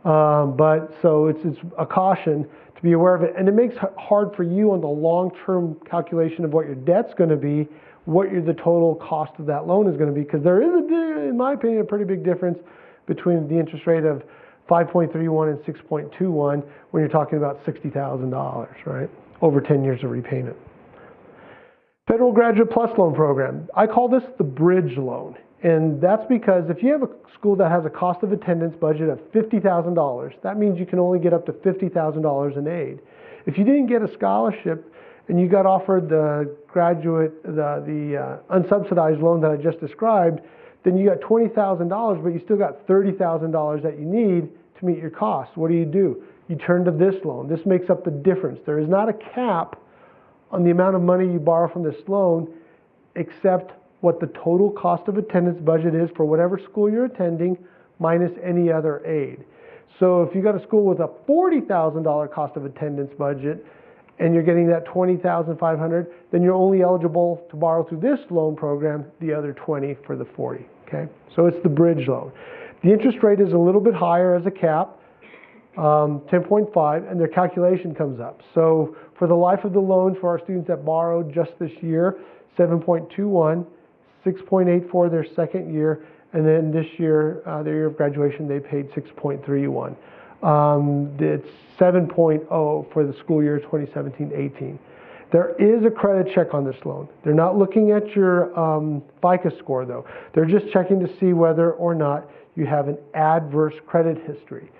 But so it's a caution to be aware of it. And it makes it hard for you on the long-term calculation of what your debt's going to be, what the total cost of that loan is going to be, because there is, in my opinion, a pretty big difference between the interest rate of 5.31 and 6.21 when you're talking about $60,000, right? Over 10 years of repayment. Federal Graduate Plus Loan Program. I call this the bridge loan. And that's because if you have a school that has a cost of attendance budget of $50,000, that means you can only get up to $50,000 in aid. If you didn't get a scholarship and you got offered the unsubsidized loan that I just described, then you got $20,000, but you still got $30,000 that you need to meet your costs. What do? You turn to this loan. This makes up the difference. There is not a cap on the amount of money you borrow from this loan, except what the total cost of attendance budget is for whatever school you're attending, minus any other aid. So if you got a school with a $40,000 cost of attendance budget, and you're getting that $20,500, then you're only eligible to borrow through this loan program the other $20 for the $40. Okay, so it's the bridge loan. The interest rate is a little bit higher as a cap, 10.5, and their calculation comes up. So for the life of the loan for our students that borrowed just this year, 7.21, 6.84 their second year, and then this year, their year of graduation, they paid 6.31. It's 7.0 for the school year 2017-18. There is a credit check on this loan. They're not looking at your FICO score, though. They're just checking to see whether or not you have an adverse credit history.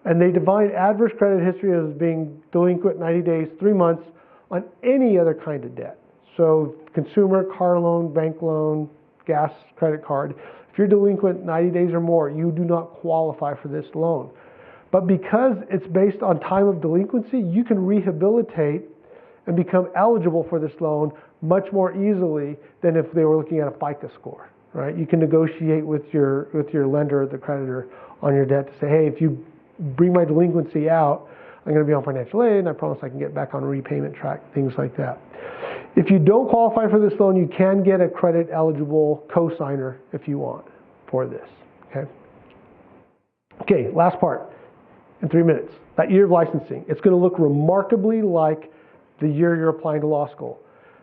And they define adverse credit history as being delinquent 90 days, 3 months on any other kind of debt. So consumer, car loan, bank loan, gas credit card. If you're delinquent 90 days or more, you do not qualify for this loan. But because it's based on time of delinquency, you can rehabilitate and become eligible for this loan much more easily than if they were looking at a FICO score, right? You can negotiate with your lender, the creditor, on your debt to say, hey, if you bring my delinquency out, I'm going to be on financial aid, and I promise I can get back on a repayment track, things like that. If you don't qualify for this loan, you can get a credit eligible cosigner if you want for this, okay? Okay, last part. In 3 minutes, that year of licensing. It's going to look remarkably like the year you're applying to law school.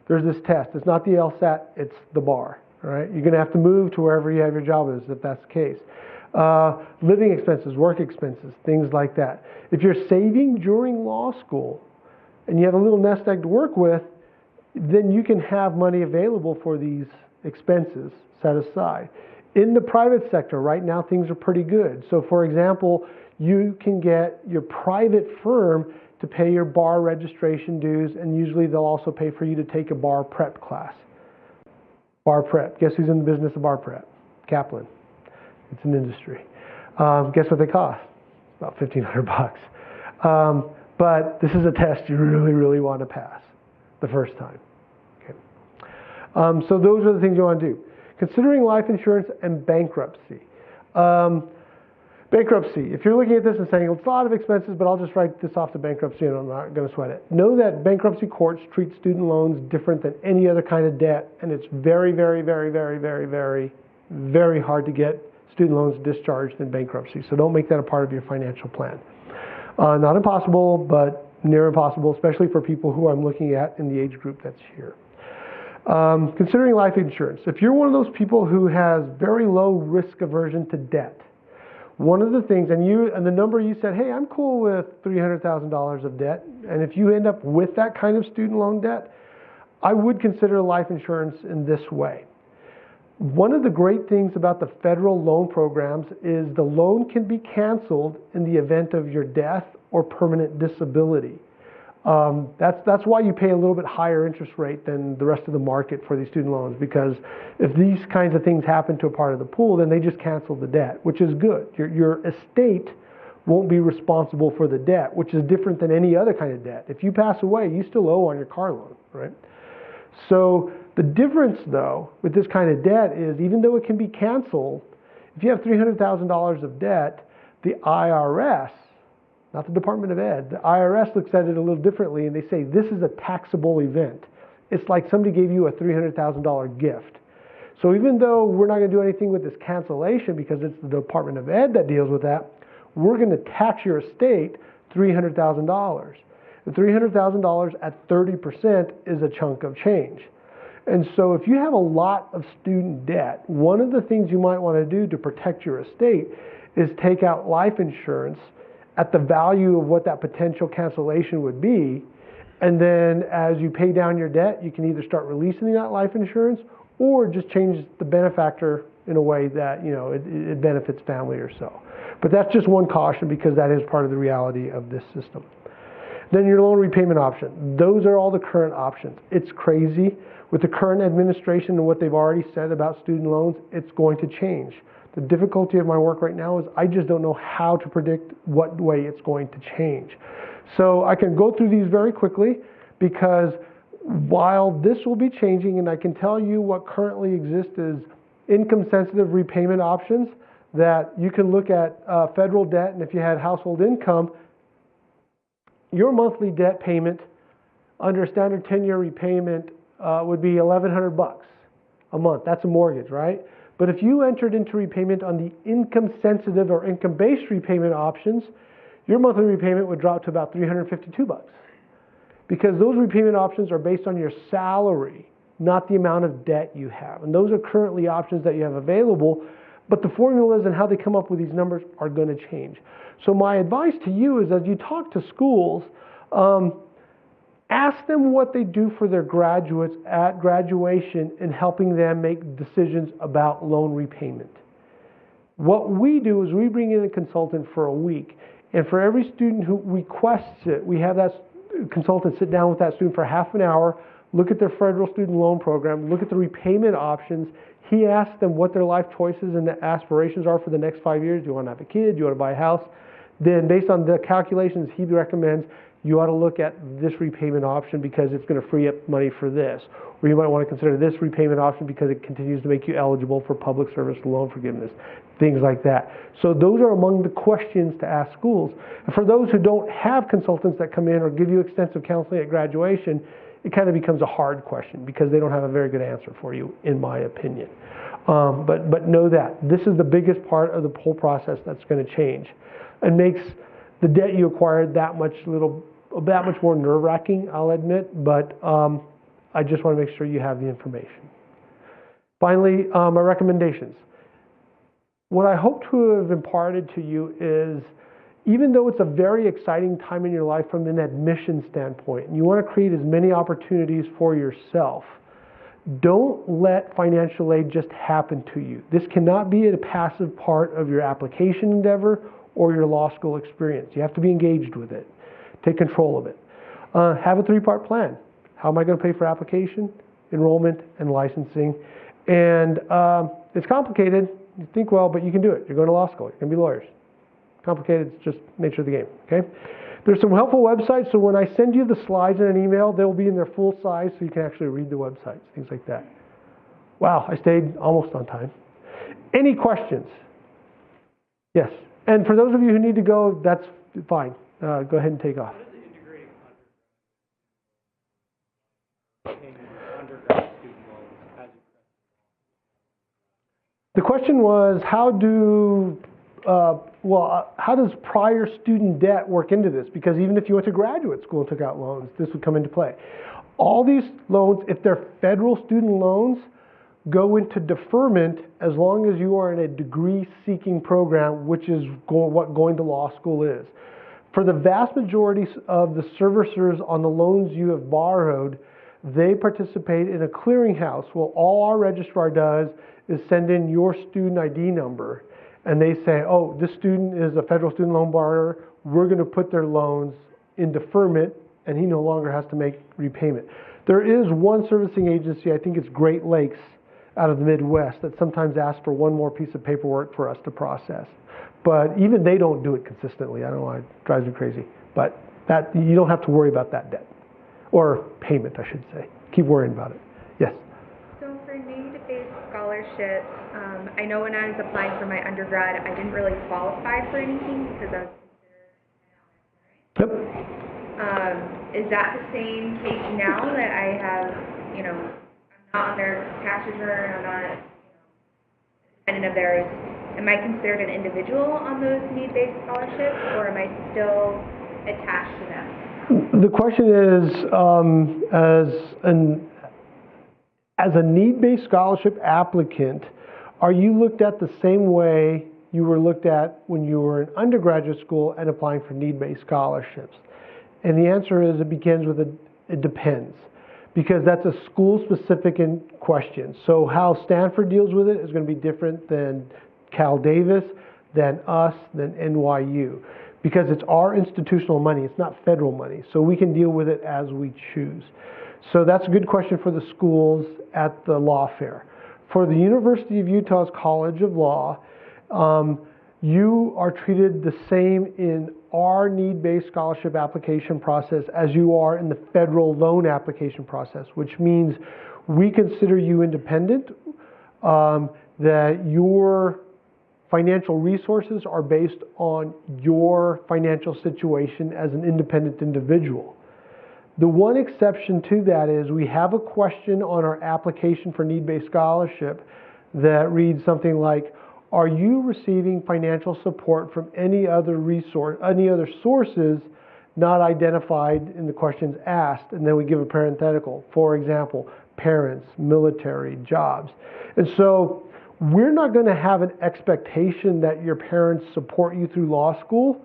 There's this test. It's not the LSAT, it's the bar. All right? You're going to have to move to wherever you have your job is, if that's the case. Living expenses, work expenses, things like that. If you're saving during law school and you have a little nest egg to work with, then you can have money available for these expenses set aside. In the private sector, right now, things are pretty good. So, for example, you can get your private firm to pay your bar registration dues, and usually they'll also pay for you to take a bar prep class. Bar prep. Guess who's in the business of bar prep? Kaplan. It's an industry. Guess what they cost? About $1,500. But this is a test you really, really want to pass the first time. Okay. So those are the things you want to do. Considering life insurance and bankruptcy. Bankruptcy, if you're looking at this and saying, it's a lot of expenses, but I'll just write this off to bankruptcy and I'm not going to sweat it. Know that bankruptcy courts treat student loans different than any other kind of debt, and it's very, very, very, very, very, very, very hard to get student loans discharged in bankruptcy. So don't make that a part of your financial plan. Not impossible, but near impossible, especially for people who I'm looking at in the age group that's here. Considering life insurance, if you're one of those people who has very low risk aversion to debt, one of the things, and the number you said, hey, I'm cool with $300,000 of debt, and if you end up with that kind of student loan debt, I would consider life insurance in this way. One of the great things about the federal loan programs is the loan can be canceled in the event of your death or permanent disability. That's why you pay a little bit higher interest rate than the rest of the market for these student loans, because if these kinds of things happen to a part of the pool, then they just cancel the debt, which is good. Your estate won't be responsible for the debt, which is different than any other kind of debt. If you pass away, you still owe on your car loan, right? So the difference, though, with this kind of debt is even though it can be canceled, if you have $300,000 of debt, the IRS, not the Department of Ed, the IRS looks at it a little differently, and they say this is a taxable event. It's like somebody gave you a $300,000 gift. So even though we're not going to do anything with this cancellation because it's the Department of Ed that deals with that, we're going to tax your estate $300,000. The $300,000 at 30% is a chunk of change. And so if you have a lot of student debt, one of the things you might want to do to protect your estate is take out life insurance at the value of what that potential cancellation would be. And then as you pay down your debt, you can either start releasing that life insurance or just change the benefactor in a way that, you know, it benefits family or so. But that's just one caution because that is part of the reality of this system. Then your loan repayment option. Those are all the current options. It's crazy. With the current administration and what they've already said about student loans, it's going to change. The difficulty of my work right now is I just don't know how to predict what way it's going to change. So I can go through these very quickly because while this will be changing, and I can tell you what currently exists is income-sensitive repayment options that you can look at federal debt, and if you had household income, your monthly debt payment under a standard 10-year repayment would be $1,100 a month. That's a mortgage, right? But if you entered into repayment on the income-sensitive or income-based repayment options, your monthly repayment would drop to about $352 because those repayment options are based on your salary, not the amount of debt you have. And those are currently options that you have available, but the formulas and how they come up with these numbers are going to change. So my advice to you is as you talk to schools, ask them what they do for their graduates at graduation in helping them make decisions about loan repayment. What we do is we bring in a consultant for a week, and for every student who requests it, we have that consultant sit down with that student for half an hour, look at their federal student loan program, look at the repayment options. He asks them what their life choices and the aspirations are for the next 5 years. Do you want to have a kid? Do you want to buy a house? Then based on the calculations he recommends, you ought to look at this repayment option because it's going to free up money for this. Or you might want to consider this repayment option because it continues to make you eligible for public service loan forgiveness, things like that. So those are among the questions to ask schools. And for those who don't have consultants that come in or give you extensive counseling at graduation, it kind of becomes a hard question because they don't have a very good answer for you, in my opinion. But know that this is the biggest part of the whole process that's going to change and makes the debt you acquired that much more nerve-wracking, I'll admit, but I just want to make sure you have the information. Finally, my recommendations. What I hope to have imparted to you is, even though it's a very exciting time in your life from an admission standpoint, and you want to create as many opportunities for yourself, don't let financial aid just happen to you. This cannot be a passive part of your application endeavor or your law school experience. You have to be engaged with it. Take control of it. Have a three-part plan. How am I going to pay for application, enrollment, and licensing? And it's complicated. You think, well, but you can do it. You're going to law school. You're going to be lawyers. Complicated, it's just nature of the game, okay? There's some helpful websites, so when I send you the slides in an email, they'll be in their full size so you can actually read the websites, things like that. Wow, I stayed almost on time. Any questions? Yes. And for those of you who need to go, that's fine. Go ahead and take off.
What is the integrating undergrad student loans?
The question was, how does prior student debt work into this? Because even if you went to graduate school and took out loans, this would come into play. All these loans, if they're federal student loans, go into deferment as long as you are in a degree-seeking program, which is what going to law school is. For the vast majority of the servicers on the loans you have borrowed, they participate in a clearinghouse. Well, all our registrar does is send in your student ID number, and they say, oh, this student is a federal student loan borrower. We're going to put their loans in deferment and he no longer has to make repayment. There is one servicing agency, I think it's Great Lakes, out of the Midwest, that sometimes asks for one more piece of paperwork for us to process. But even they don't do it consistently. I don't know why, it drives me crazy. But that, you don't have to worry about that debt, or payment, I should say. Keep worrying about it. Yes?
So for need-based scholarships, I know when I was applying for my undergrad, I didn't really qualify for anything because I was considered an
Yep.
Is that the same case now that I have, I'm not on their tax return, I'm not, dependent of theirs? Am I considered an individual on those need-based scholarships, or am I still attached to them?
The question is, as a need-based scholarship applicant, are you looked at the same way you were looked at when you were in undergraduate school and applying for need-based scholarships? And the answer is it begins with it depends, because that's a school-specific question. So how Stanford deals with it is going to be different than Cal Davis, than us, than NYU, because it's our institutional money. It's not federal money, so we can deal with it as we choose. So that's a good question for the schools at the law fair. For the University of Utah's College of Law, you are treated the same in our need-based scholarship application process as you are in the federal loan application process, which means we consider you independent, that your financial resources are based on your financial situation as an independent individual. The one exception to that is we have a question on our application for need-based scholarship that reads something like, are you receiving financial support from any other sources not identified in the questions asked? And then we give a parenthetical. For example, parents, military, jobs. And so we're not going to have an expectation that your parents support you through law school,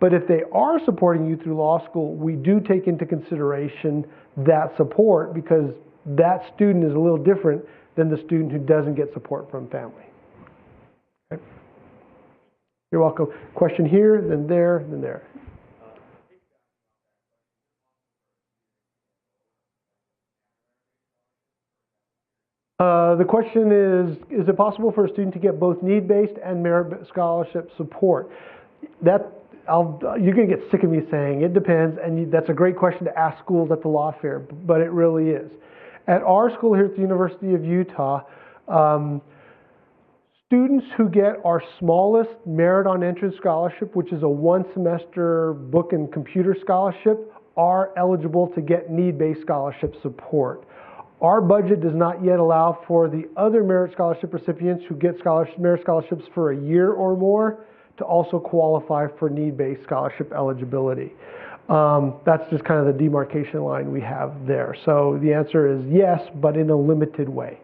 but if they are supporting you through law school, we do take into consideration that support, because that student is a little different than the student who doesn't get support from family. Okay. You're welcome. Question here, then there, then there. The question is it possible for a student to get both need-based and merit scholarship support? You're going to get sick of me saying it depends, and that's a great question to ask schools at the law fair, but it really is. At our school here at the University of Utah, students who get our smallest merit on entrance scholarship, which is a one-semester book and computer scholarship, are eligible to get need-based scholarship support. Our budget does not yet allow for the other merit scholarship recipients who get merit scholarships for a year or more to also qualify for need-based scholarship eligibility. That's just kind of the demarcation line we have there. So the answer is yes, but in a limited way.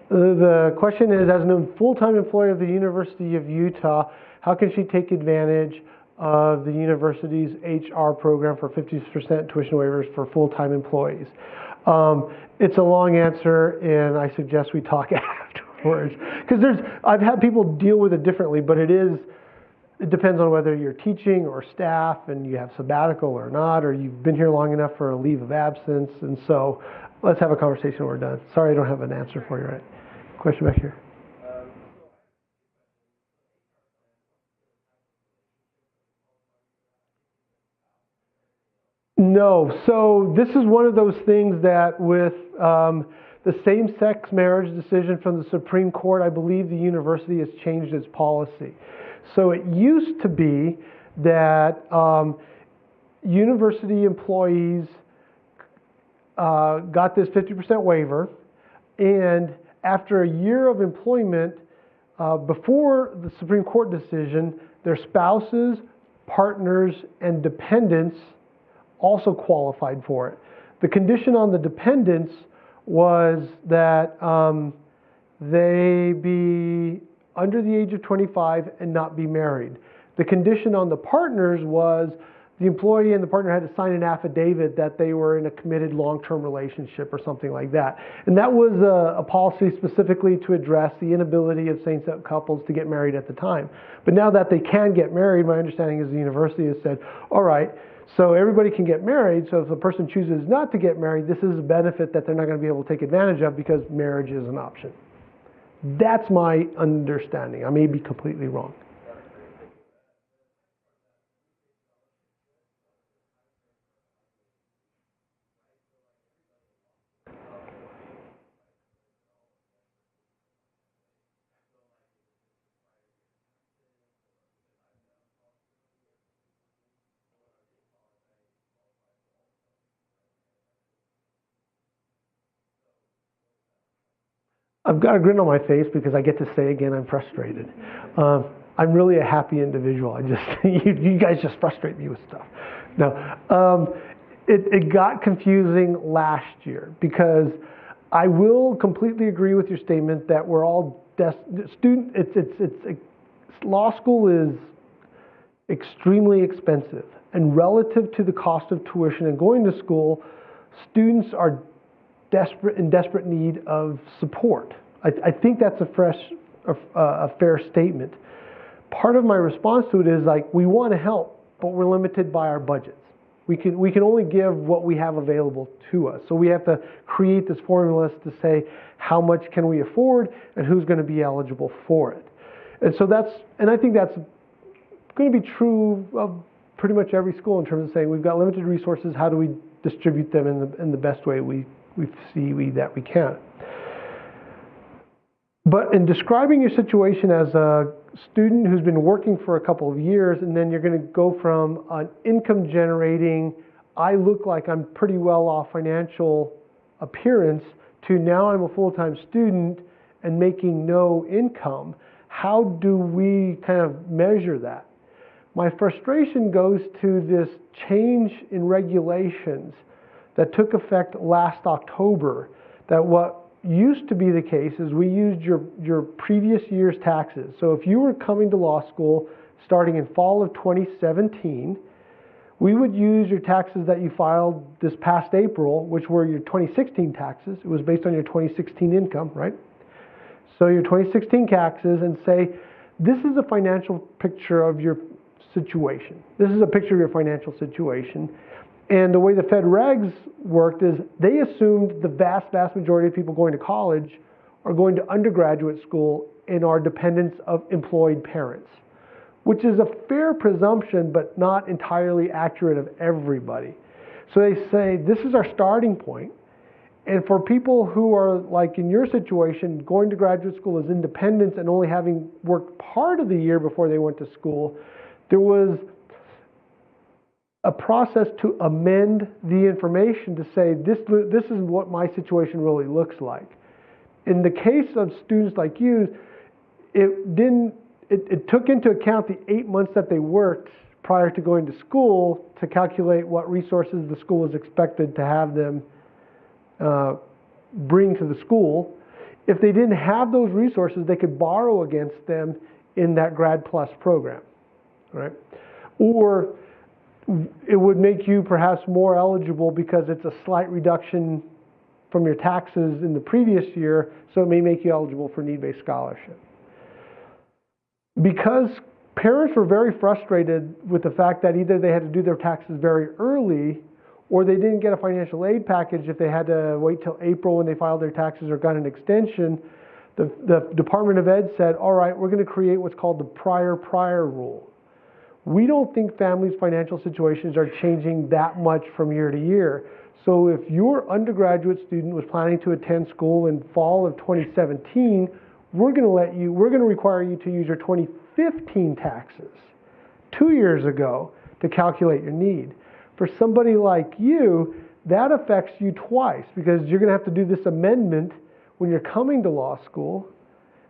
The question is, as a full-time employee of the University of Utah, how can she take advantage of the university's HR program for 50% tuition waivers for full-time employees? It's a long answer, and I suggest we talk afterwards. Because I've had people deal with it differently, but it depends on whether you're teaching or staff and you have sabbatical or not, or you've been here long enough for a leave of absence. And so let's have a conversation when we're done. Sorry, I don't have an answer for you, right? Question back here. No. So this is one of those things that with the same-sex marriage decision from the Supreme Court, I believe the university has changed its policy. So it used to be that university employees got this 50% waiver, and after a year of employment, before the Supreme Court decision, their spouses, partners, and dependents also qualified for it. The condition on the dependents was that they be under the age of 25 and not be married. The condition on the partners was the employee and the partner had to sign an affidavit that they were in a committed long-term relationship or something like that. And that was a policy specifically to address the inability of same-sex couples to get married at the time. But now that they can get married, my understanding is the university has said, all right, so everybody can get married, so if a person chooses not to get married, this is a benefit that they're not going to be able to take advantage of because marriage is an option. That's my understanding. I may be completely wrong. I've got a grin on my face because I get to say again I'm frustrated. I'm really a happy individual. You guys just frustrate me with stuff. No, it got confusing last year because I will completely agree with your statement that we're all law school is extremely expensive, and relative to the cost of tuition and going to school, students are in desperate need of support. I think that's a fair statement. Part of my response to it is like, we want to help, but we're limited by our budgets. We can only give what we have available to us. So we have to create this formula to say how much can we afford and who's going to be eligible for it. And so I think that's going to be true of pretty much every school in terms of saying we've got limited resources, how do we distribute them in the best way we that we can. But in describing your situation as a student who's been working for a couple of years, and then you're going to go from an income generating, I look like I'm pretty well off financial appearance, to now I'm a full-time student and making no income, how do we kind of measure that? My frustration goes to this change in regulations that took effect last October, that what used to be the case is we used your previous year's taxes. So if you were coming to law school starting in fall of 2017, we would use your taxes that you filed this past April, which were your 2016 taxes. It was based on your 2016 income, right? So your 2016 taxes, and say, this is a financial picture of your situation. This is a picture of your financial situation. And the way the Fed regs worked is they assumed the vast majority of people going to college are going to undergraduate school and are dependents of employed parents, which is a fair presumption, but not entirely accurate of everybody. So they say, this is our starting point. And for people who are like in your situation, going to graduate school as independents and only having worked part of the year before they went to school, there was a process to amend the information to say, this is what my situation really looks like. In the case of students like you, it took into account the 8 months that they worked prior to going to school to calculate what resources the school was expected to have them bring to the school. If they didn't have those resources, they could borrow against them in that Grad Plus program, right? Or it would make you perhaps more eligible because it's a slight reduction from your taxes in the previous year, so it may make you eligible for need-based scholarship. Because parents were very frustrated with the fact that either they had to do their taxes very early or they didn't get a financial aid package if they had to wait till April when they filed their taxes or got an extension, the Department of Ed said, all right, we're going to create what's called the prior rule. We don't think families' financial situations are changing that much from year to year. So if your undergraduate student was planning to attend school in fall of 2017, we're going to require you to use your 2015 taxes 2 years ago to calculate your need. For somebody like you, that affects you twice because you're going to have to do this amendment when you're coming to law school.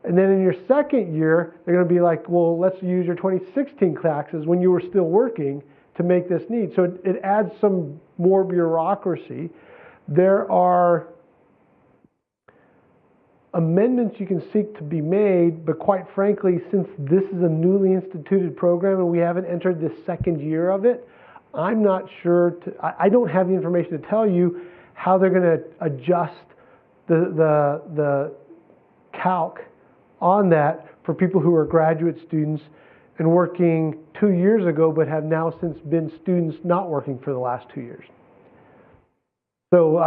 And then in your second year, they're going to be like, well, let's use your 2016 taxes when you were still working to make this need. So it adds some more bureaucracy. There are amendments you can seek to be made, but quite frankly, since this is a newly instituted program and we haven't entered the second year of it, I'm not sure, I don't have the information to tell you how they're going to adjust the calc on that for people who are graduate students and working 2 years ago, but have now since been students not working for the last 2 years. So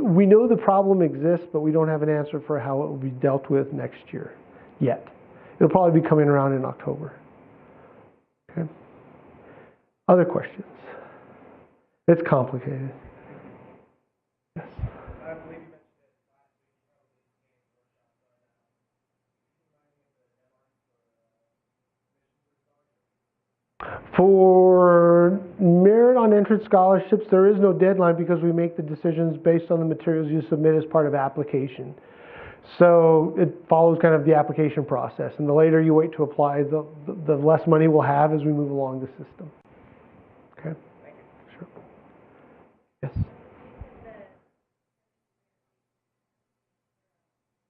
we know the problem exists, but we don't have an answer for how it will be dealt with next year yet. It'll probably be coming around in October. Okay. Other questions? It's complicated. Yes.
I believe you mentioned it.
For merit on entrance scholarships, there is no deadline because we make the decisions based on the materials you submit as part of application. So it follows kind of the application process. And the later you wait to apply, the less money we'll have as we move along the system. Okay?
Thank you.
Sure. Yes?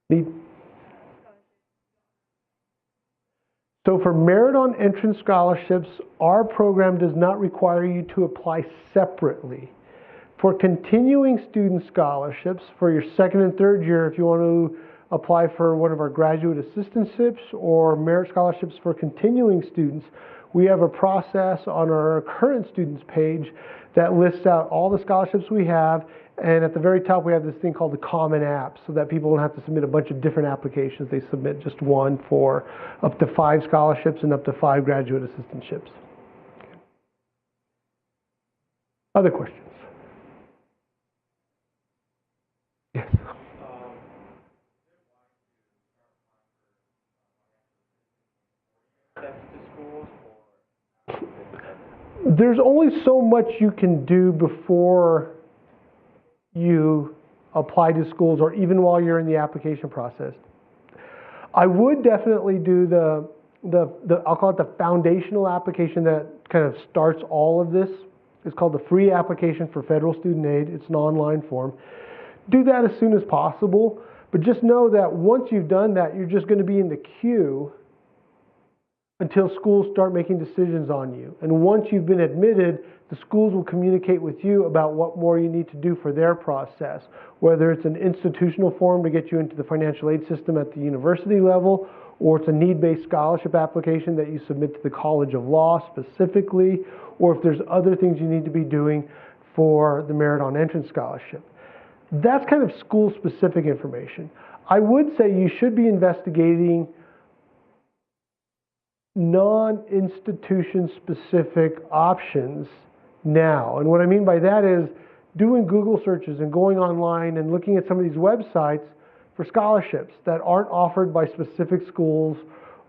Need? So for merit on entrance scholarships, our program does not require you to apply separately. For continuing student scholarships, for your second and third year, if you want to apply for one of our graduate assistantships or merit scholarships for continuing students, we have a process on our current students page that lists out all the scholarships we have, and at the very top we have this thing called the Common App, so that people don't have to submit a bunch of different applications. They submit just one for up to 5 scholarships and up to 5 graduate assistantships. Other questions? Yes. There's only so much you can do before you apply to schools or even while you're in the application process. I would definitely do the I'll call it the foundational application that kind of starts all of this. It's called the free application for federal student aid. It's an online form. Do that as soon as possible, but just know that once you've done that, you're just going to be in the queue until schools start making decisions on you. And once you've been admitted, the schools will communicate with you about what more you need to do for their process, whether it's an institutional form to get you into the financial aid system at the university level, or it's a need-based scholarship application that you submit to the College of Law specifically, or if there's other things you need to be doing for the merit on entrance scholarship. That's kind of school-specific information. I would say you should be investigating non-institution specific options now. And what I mean by that is doing Google searches and going online and looking at some of these websites for scholarships that aren't offered by specific schools,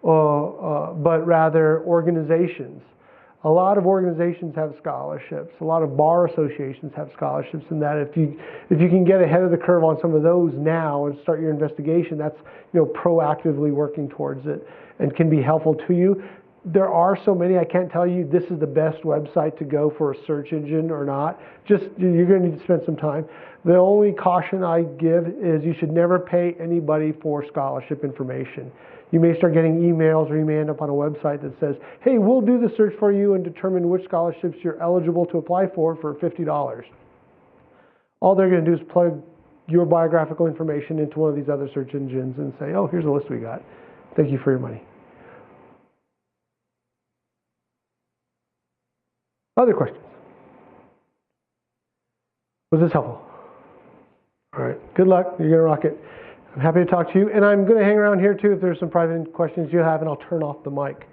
but rather organizations. A lot of organizations have scholarships. A lot of bar associations have scholarships, and that if you can get ahead of the curve on some of those now and start your investigation, that's proactively working towards it and can be helpful to you. There are so many, I can't tell you this is the best website to go for a search engine or not. Just, you're going to need to spend some time. The only caution I give is you should never pay anybody for scholarship information. You may start getting emails, or you may end up on a website that says, hey, we'll do the search for you and determine which scholarships you're eligible to apply for $50. All they're going to do is plug your biographical information into one of these other search engines and say, oh, here's a list we got. Thank you for your money. Other questions? Was this helpful? All right, good luck. You're going to rock it. I'm happy to talk to you, and I'm going to hang around here too if there's some private questions you have, and I'll turn off the mic.